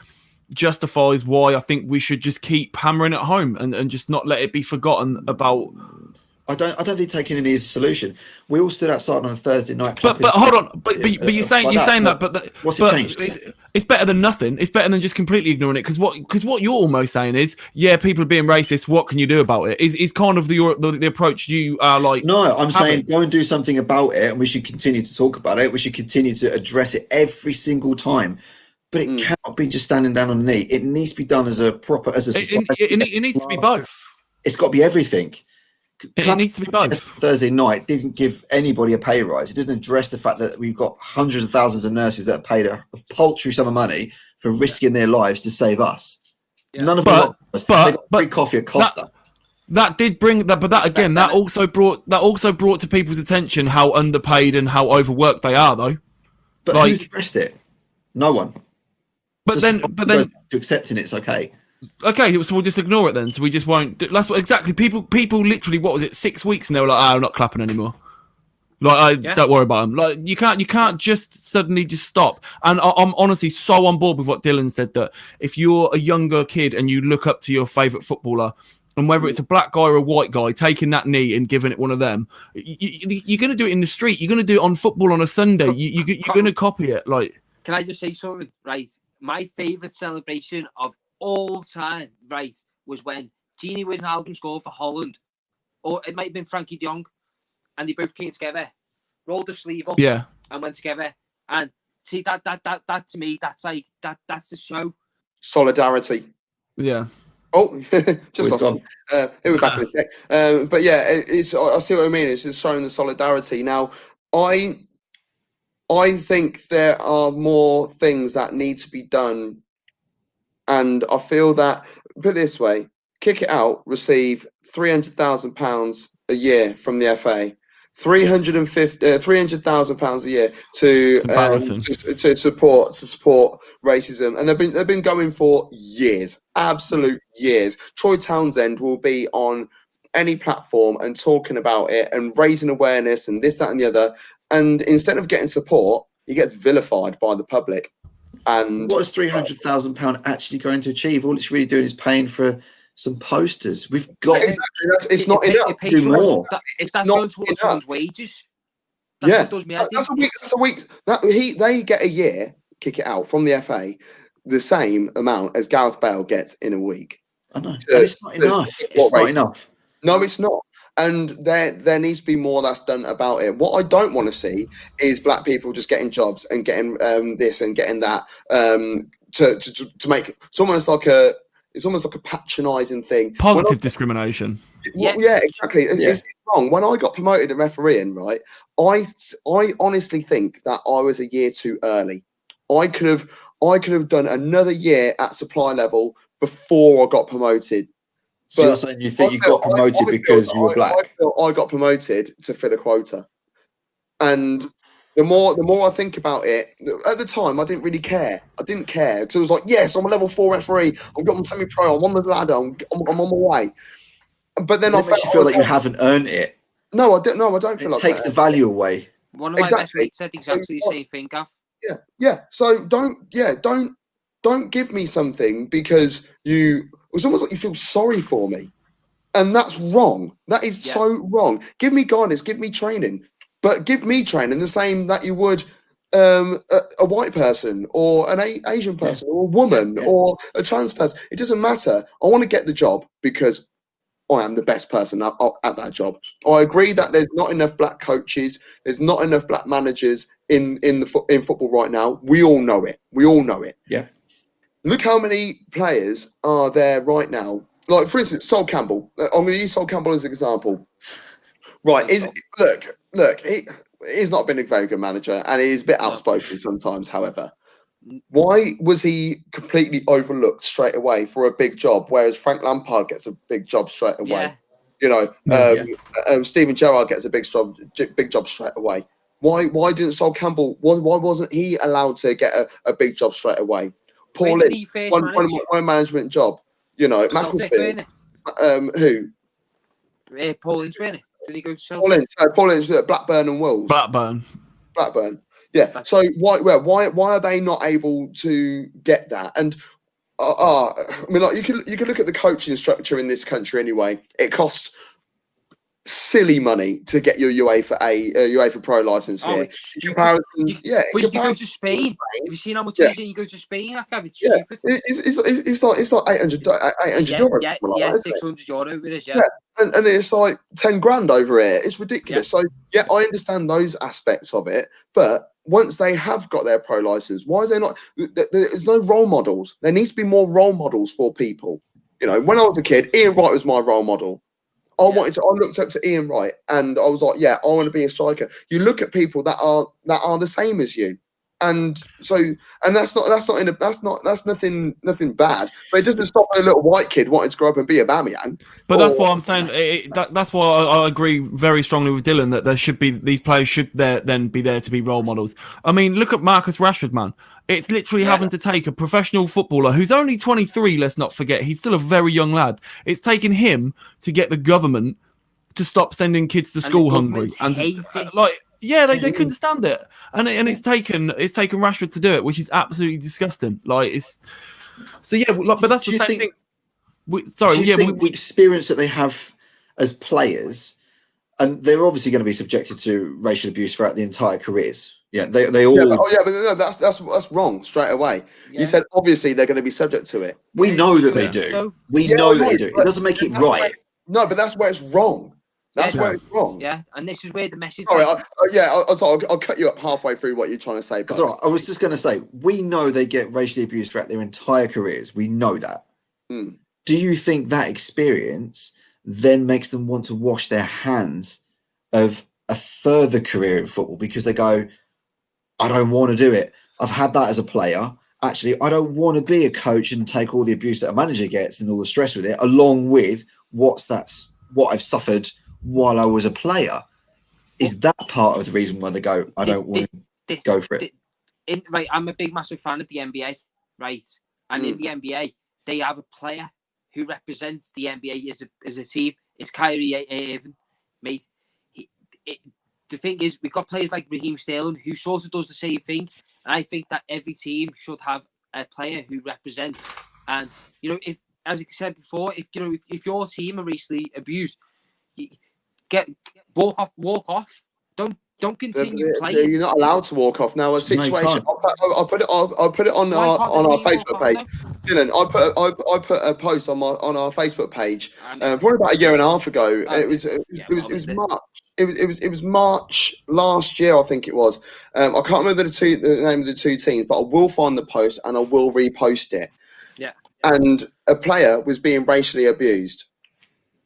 justifies why I think we should just keep hammering it home and just not let it be forgotten about. I don't think taking it is a solution. We all stood outside on a Thursday night. But hold on, but you're saying that. What's it changed? It's better than nothing. It's better than just completely ignoring it. Because what you're almost saying is, people are being racist. What can you do about it? Is kind of the approach you are like. No, I'm saying go and do something about it, and we should continue to talk about it. We should continue to address it every single time. But it cannot be just standing down on the knee. It needs to be done as a society. It needs to be both. It's got to be everything. It needs to be both. Thursday night didn't give anybody a pay rise. It didn't address the fact that we've got hundreds of thousands of nurses that are paid a paltry sum of money for risking their lives to save us. None of them got free coffee at Costa. That did bring that, but that again, that also brought to people's attention how underpaid and how overworked they are, though. But who's addressed it? No one. But then to accepting it's okay. Okay, so we'll just ignore it then. So we just won't. That's what exactly people literally. What was it? 6 weeks, and they were like, "I'm not clapping anymore." Don't worry about them. Like you can't just suddenly just stop. And I'm honestly so on board with what Dylan said, that if you're a younger kid and you look up to your favourite footballer, and whether it's a black guy or a white guy, taking that knee and giving it one of them, you're going to do it in the street. You're going to do it on football on a Sunday. You're going to copy it. Like, can I just say something? Right, my favourite celebration of all time, right, was when Gini Wijnaldum scored for Holland, or it might have been Frankie de Jong, and they both came together, rolled the sleeve up, and went together. And see that to me, that's like that's the show. Solidarity. Yeah. Oh, just lost gone. It was back in a sec. But yeah, it's. I see what I mean. It's just showing the solidarity. Now, I think there are more things that need to be done. And I feel that, put it this way, Kick It Out receive £300,000 a year from the FA, £300,000 a year to support racism, and they've been going for years, absolute years. Troy Townsend will be on any platform and talking about it and raising awareness and this, that, and the other. And instead of getting support, he gets vilified by the public. And what is £300,000 actually going to achieve? All it's really doing is paying for some posters. We've got exactly. It's not enough. It pays Do so more. much. That's not going towards enough. someone's wages. That's Yeah, what does me head in. that's a week. They get a year, kick it out from the FA, the same amount as Gareth Bale gets in a week. I know, and it's not enough. It's not enough. No, it's not. And there needs to be more that's done about it. What I don't want to see is black people just getting jobs and getting this and getting that to make it's almost like a patronising thing. Positive discrimination. Yeah, exactly. It's wrong. When I got promoted to refereeing, right, I honestly think that I was a year too early. I could have done another year at supply level before I got promoted. So you're saying you think you got promoted because you were black? I got promoted to fill a quota, and the more I think about it, at the time I didn't really care. I didn't care because it was like, yes, I'm a level 4 referee. I've got my semi-pro. I'm on the ladder. I'm on my way. But then It makes you feel like you haven't earned it. No, I don't. No, I don't feel like it takes the value away. One of my best mates said exactly the same thing, Gav. Yeah. So don't give me something because it's almost like you feel sorry for me, and that's wrong. That is so wrong. Give me guidance, give me training, but give me training the same that you would a white person or an Asian person or a woman or a trans person. It doesn't matter. I want to get the job because I am the best person at that job. I agree that there's not enough black coaches, there's not enough black managers in football right now. We all know it. Yeah. Look how many players are there right now. Like, for instance, Sol Campbell. I'm going to use Sol Campbell as an example. Right. Look, he's not been a very good manager and he's a bit outspoken sometimes, however. Why was he completely overlooked straight away for a big job, whereas Frank Lampard gets a big job straight away? Steven Gerrard gets a big job straight away. Why didn't Sol Campbell? Why wasn't he allowed to get a big job straight away? Paul Ince, one management job. Macclesfield. Who? Paul Ince, really? Did he go to Celtic? Paul Ince, Blackburn and Wolves. Blackburn. Yeah. So why are they not able to get that? And I mean, like you can look at the coaching structure in this country anyway. It costs silly money to get your UEFA Pro license here. You go to Spain. Have you seen how much it is? You go to Spain. It's stupid. It's like 800 euros. Yeah, 600 euros it is. Yeah. And it's like 10 grand over here. It's ridiculous. So I understand those aspects of it, but once they have got their pro license, why is there not? There's no role models. There needs to be more role models for people. When I was a kid, Ian Wright was my role model. I looked up to Ian Wright, and I was like, I want to be a striker. You look at people that are the same as you, and that's nothing bad. But it doesn't stop a little white kid wanting to grow up and be a Aubameyang. But that's what I'm saying. That's why I agree very strongly with Dylan that these players should then be there to be role models. I mean, look at Marcus Rashford, man. It's literally having to take a professional footballer who's only 23, let's not forget. He's still a very young lad. It's taken him to get the government to stop sending kids to school hungry. And they couldn't stand it. And it's taken Rashford to do it, which is absolutely disgusting. But that's the same thing. The experience that they have as players, and they're obviously going to be subjected to racial abuse throughout the entire careers. Yeah, they all. That's wrong straight away. Yeah. You said obviously they're going to be subject to it. We know that they do. We know that they do. It doesn't make it right. No, but that's where it's wrong. That's where it's wrong. Yeah, and this is where the message. Sorry, I'll cut you up halfway through what you're trying to say. Sorry, I was just going to say we know they get racially abused throughout their entire careers. We know that. Mm. Do you think that experience then makes them want to wash their hands of a further career in football because they go, I don't want to do it. I've had that as a player. Actually, I don't want to be a coach and take all the abuse that a manager gets and all the stress with it, along with what I've suffered while I was a player. Is that part of the reason why they go, I don't want to go for it? Right, I'm a big, massive fan of the NBA, right? And in the NBA, they have a player who represents the NBA as a team. It's Kyrie Irving, mate. The thing is, we've got players like Raheem Sterling who sort of does the same thing. And I think that every team should have a player who represents. And, if as I said before, if your team are recently abused, walk off. Don't continue playing. You're not allowed to walk off now. A situation. I'll put it on our Facebook page. Dylan, I put a post on our Facebook page probably about a year and a half ago. It was March. It was March last year, I think it was. I can't remember the name of the two teams, but I will find the post and I will repost it. Yeah. And a player was being racially abused.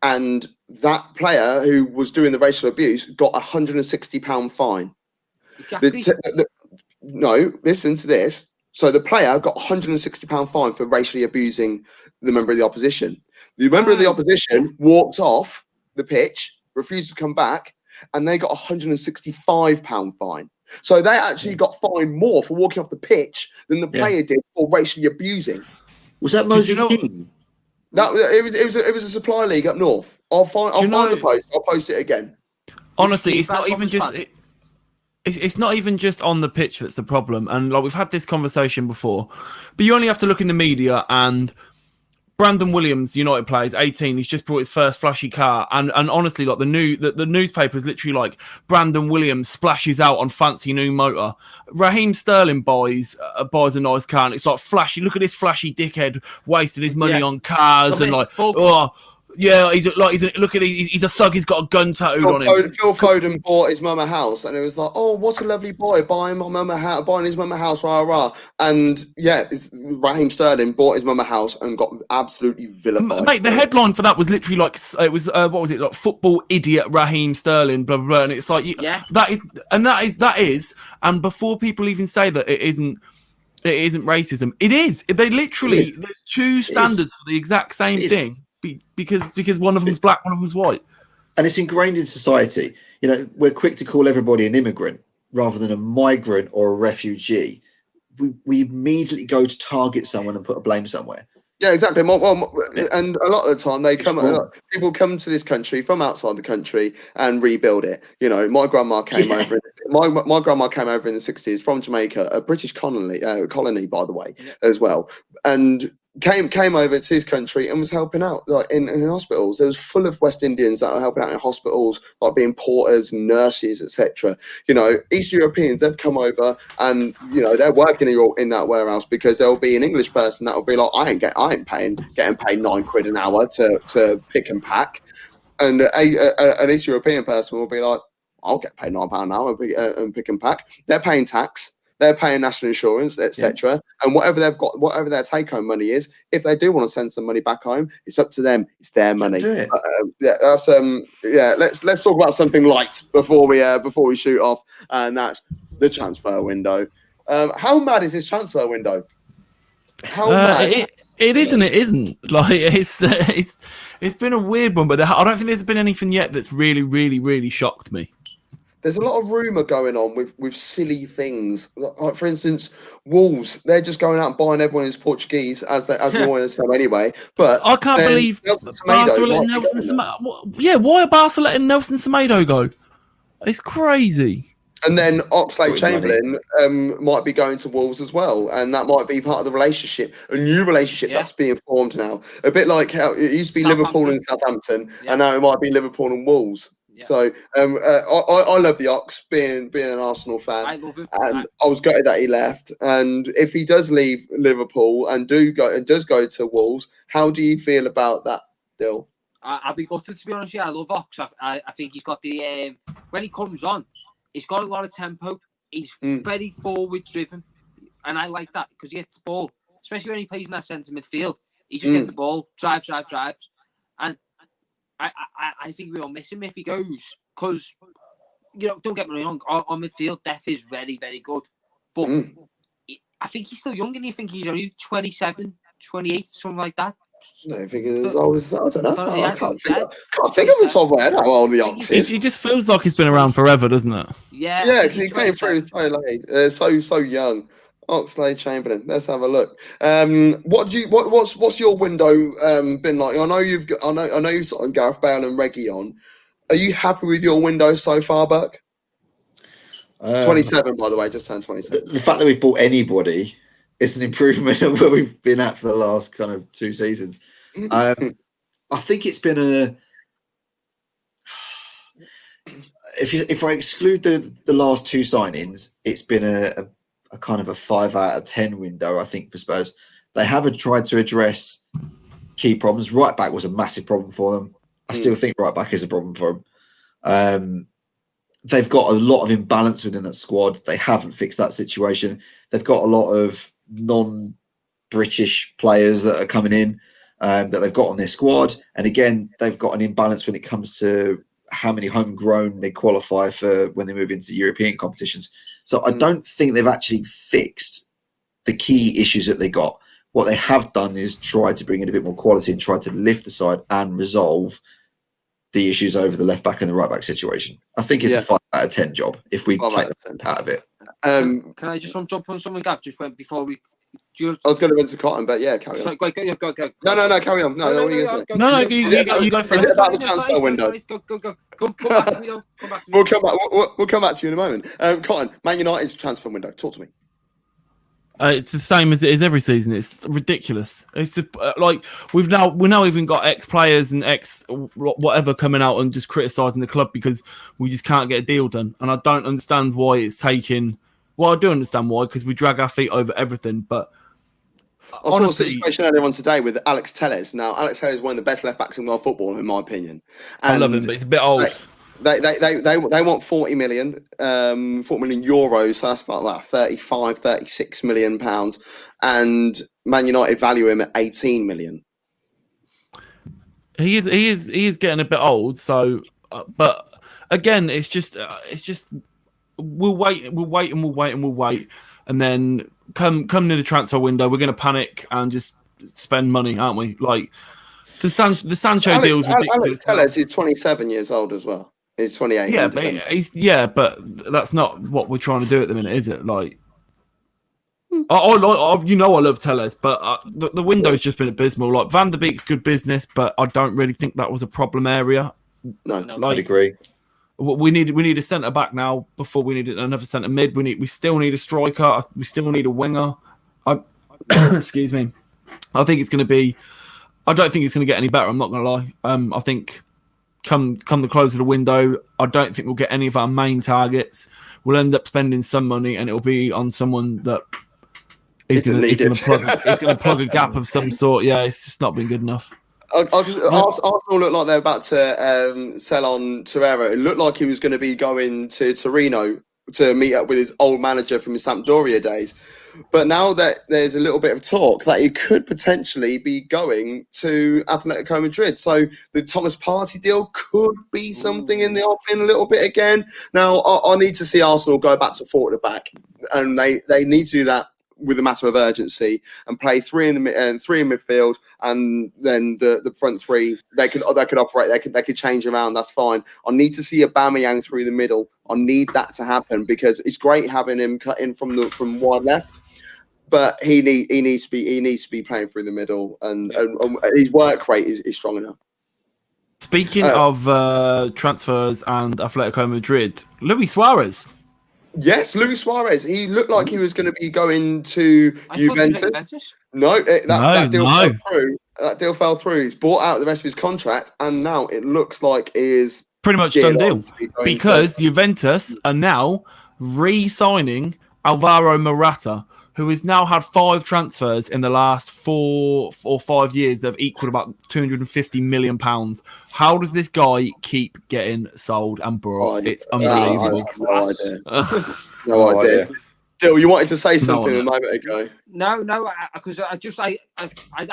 And that player who was doing the racial abuse got £160 fine. Exactly. No, listen to this. So the player got £160 fine for racially abusing the member of the opposition. The member of the opposition walked off the pitch, refused to come back, and they got £165 fine. So they actually got fined more for walking off the pitch than the player did for racially abusing. Was that Mosey King? That it was a supply league up north. I'll find the post. I'll post it again. Honestly, it's not even just it's not even just on the pitch that's the problem. And like we've had this conversation before, but you only have to look in the media. And Brandon Williams, United players, 18. He's just brought his first flashy car, and honestly, like the newspapers literally like Brandon Williams splashes out on fancy new motor. Raheem Sterling buys a nice car, and it's like flashy. Look at this flashy dickhead wasting his money on cars and like he's a thug. He's got a gun tattooed on him. Phil Foden bought his mum a house, and it was like, oh, what a lovely boy buying his mum a house, rah rah. And Raheem Sterling bought his mum a house and got absolutely vilified. Mate, the headline for that was literally like it was what was it, like football idiot Raheem Sterling, blah blah blah. And it's like that is. And before people even say that it isn't racism, it is. They literally there's two standards for the exact same thing. Because one of them's black, one of them's white. And it's ingrained in society. We're quick to call everybody an immigrant rather than a migrant or a refugee. We immediately go to target someone and put a blame somewhere. Yeah, exactly. And a lot of the time people come to this country from outside the country and rebuild it. My grandma came over. My grandma came over in the 60s from Jamaica, a British colony, by the way, as well, and came over to his country and was helping out like in hospitals. There was full of West Indians that are helping out in hospitals, like being porters, nurses, etc. East Europeans, they've come over and they're working in that warehouse because there'll be an English person that'll be like, I ain't getting paid £9 an hour to pick and pack, and an East European person will be like, I'll get paid £9 an hour and pick and pack. They're paying tax. They're paying national insurance, etc. And whatever they've got, whatever their take-home money is, if they do want to send some money back home, it's up to them. It's their money. Let's talk about something light before we shoot off, and that's the transfer window. How mad is this transfer window? How mad? It isn't. It isn't. Like it's been a weird one, but I don't think there's been anything yet that's really, really, really shocked me. There's a lot of rumour going on with silly things. Like, for instance, Wolves, they're just going out and buying everyone who's Portuguese, as we always know anyway. But I can't believe Barca letting Nelson Semedo. Why are Barca letting Nelson Semedo go? It's crazy. And then Oxlade-Chamberlain might be going to Wolves as well, and that might be part of the relationship, a new relationship that's being formed now. A bit like how it used to be Liverpool and Southampton, and now it might be Liverpool and Wolves. Yeah. So I love the Ox, being an Arsenal fan. I love him. And I was gutted that he left. And if he does leave Liverpool and does go to Wolves, how do you feel about that deal? I'll be gutted, to be honest. I love Ox. I think he's got the when he comes on, he's got a lot of tempo. He's very forward driven, and I like that because he gets the ball, especially when he plays in that centre midfield. He just gets the ball, drives, and I think we'll miss him if he goes because, don't get me wrong, our midfield depth is very, very good. But I think he's still young, and you think he's only 27, 28, something like that. I don't think he's as old as that. I don't know. I can't think of the top of my head how old the Ox is. He just feels like he's been around forever, doesn't it? Yeah. Yeah, because he came through so late, so young. Oxlade-Chamberlain. Let's have a look. What's your window been like? I know you've got Gareth Bale and Reggie on. Are you happy with your window so far, Burke? 27, by the way, just turned 27. The fact that we've bought anybody is an improvement of where we've been at for the last kind of 2 seasons. I think it's been a. If I exclude the last two signings, it's been a kind of a 5 out of 10 window. I think for Spurs, they haven't tried to address key problems. Right back was a massive problem for them. I still think right back is a problem for them. They've got a lot of imbalance within that squad. They haven't fixed that situation. They've got a lot of non-British players that are coming in that they've got on their squad. And again, they've got an imbalance when it comes to how many homegrown they qualify for when they move into European competitions. So I don't think they've actually fixed the key issues that they got. What they have done is try to bring in a bit more quality and try to lift the side and resolve the issues over the left back and the right back situation. I think it's a 5 out of 10 job if we take that out of it. Can I just jump on something, Gav? Just went before we. I was going to run to Cotton, but yeah, carry on. Sorry, go. No, carry on. No, you go first. Is it about the transfer window? Go. Come back to me, though. We'll come back to you in a moment. Cotton, Man United's transfer window. Talk to me. It's the same as it is every season. It's ridiculous. It's just, like we've now even got ex-players and ex-whatever coming out and just criticising the club because we just can't get a deal done. And I don't understand why it's taking. Well, I do understand why because we drag our feet over everything. But I saw a situation earlier on today with Alex Telles. Now, Alex Telles is one of the best left backs in world football, in my opinion. And I love him, but he's a bit old. They want 40 million euros, so that's about 36 million pounds, and Man United value him at 18 million. He is getting a bit old. So, but again, it's just we'll wait, and then come near the transfer window, we're going to panic and just spend money, aren't we? Like the Sancho deal's ridiculous. Alex Telles is 27 years old as well. He's 28. Yeah, but that's not what we're trying to do at the minute, is it? Like, I love Telles, but the window's just been abysmal. Like Van der Beek's good business, but I don't really think that was a problem area. No, I'd agree. We need a centre back now before we need another centre mid. We still need a striker. We still need a winger. Excuse me. I think it's going to be. I don't think it's going to get any better. I'm not going to lie. I think. Come the close of the window, I don't think we'll get any of our main targets. We'll end up spending some money, and it'll be on someone that is going to plug a gap of some sort. Yeah, it's just not been good enough. Arsenal looked like they're about to sell on Torreira. It looked like he was going to be going to Torino to meet up with his old manager from his Sampdoria days. But now that there's a little bit of talk that he could potentially be going to Atletico Madrid. So the Thomas Partey deal could be something in the offing a little bit again. Now, I need to see Arsenal go back to 4 at the back. And they need to do that with a matter of urgency and play 3 in midfield, and then the front 3 they could operate. They could change around. That's fine. I need to see Aubameyang through the middle. I need that to happen because it's great having him cut in from wide left, but he needs to be playing through the middle, and his work rate is strong enough. Speaking of transfers and Atletico Madrid, Luis Suarez. Yes, Luis Suarez. He looked like he was going to be going to Juventus. No, that deal fell through. That deal fell through. He's bought out the rest of his contract, and now it looks like is pretty much done deal because Juventus are now re-signing Alvaro Morata, who has now had 5 transfers in the last 4 or 5 years that have equaled about £250 million. How does this guy keep getting sold and brought? It's unbelievable. No idea. Dill, you wanted to say something a moment ago. No, because I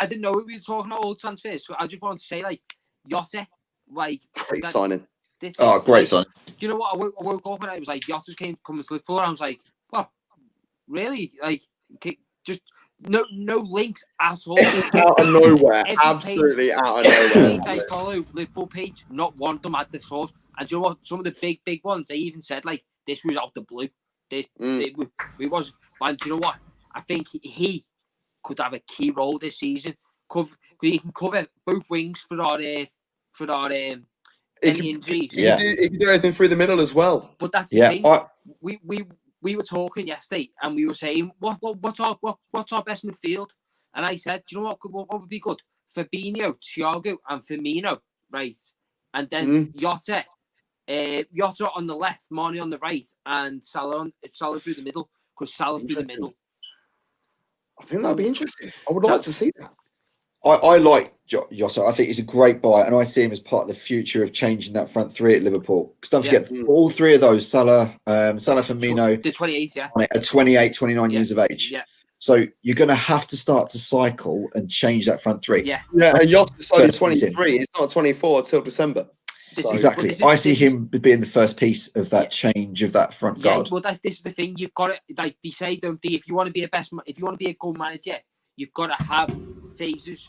didn't know we were talking about old transfers, so I just wanted to say, like, Jota, like... Great signing. Great signing. Do you know what? I woke up and it was like, Jota's coming to Liverpool, and I was like, what? Really? Like, just no links at all. Out of nowhere. Absolutely out of nowhere. I follow Liverpool page, not one of them had the source. And do you know what? Some of the big ones, they even said, like, this was out the blue. We was, and do you know what? I think he could have a key role this season. He can cover both wings for our any injuries. He can do everything through the middle as well. But that's the thing. We were talking yesterday, and we were saying, what's our best midfield? And I said, do you know what would be good? Fabinho, Thiago, and Firmino, right? And then Jota on the left, Mane on the right, and Salah through the middle, because Salah through the middle. I think that'd be interesting. I would like to see that. I like Jota. I think he's a great buy, and I see him as part of the future of changing that front three at Liverpool. Because don't forget, all three of those, Salah, Firmino, the 28, are 28, 29 years of age. Yeah. So you're going to have to start to cycle and change that front three. Yeah. And Jota's only 23. He's not 24 till December. So, exactly. I see him being the first piece of that change of that front guard. Well, this is the thing. You've got to, like they say, don't they? If you want to be a good manager, you've got to have phases.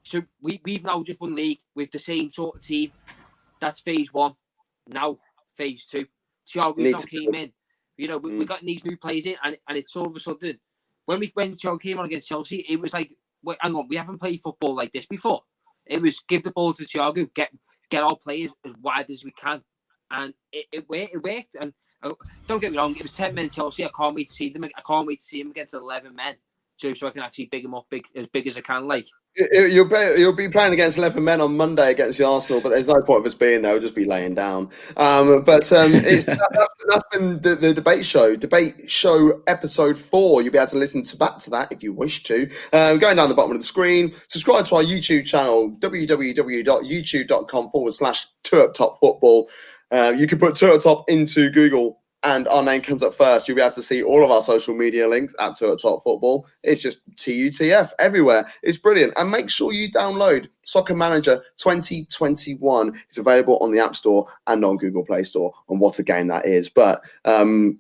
So we've now just won league with the same sort of team. That's phase one. Now phase two. Thiago now came in. We got these new players in, and it's all of a sudden when Thiago came on against Chelsea, it was like, wait, hang on, we haven't played football like this before. It was give the ball to Thiago, get our players as wide as we can, and it worked. And don't get me wrong, it was 10 men Chelsea. I can't wait to see them. I can't wait to see them against 11 men, so I can actually big them up as big as I can. Like you'll be playing against 11 men on Monday against the Arsenal, but there's no point of us being there. We'll just be laying down. That's been the debate show episode 4. You'll be able to listen back to that if you wish to. Going down the bottom of the screen, subscribe to our YouTube channel, www.youtube.com/2uptopfootball. You can put 2 Up Top into Google, and our name comes up first. You'll be able to see all of our social media links at 2 Up Top Football. It's just TUTF everywhere. It's brilliant. And make sure you download Soccer Manager 2021. It's available on the App Store and on Google Play Store. And what a game that is. But from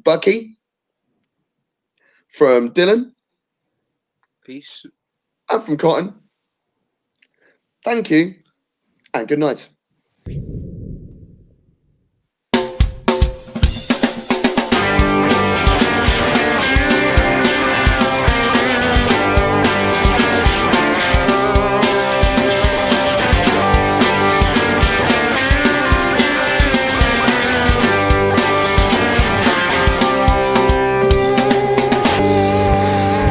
Bucky, from Dylan, peace, and from Cotton, thank you and good night.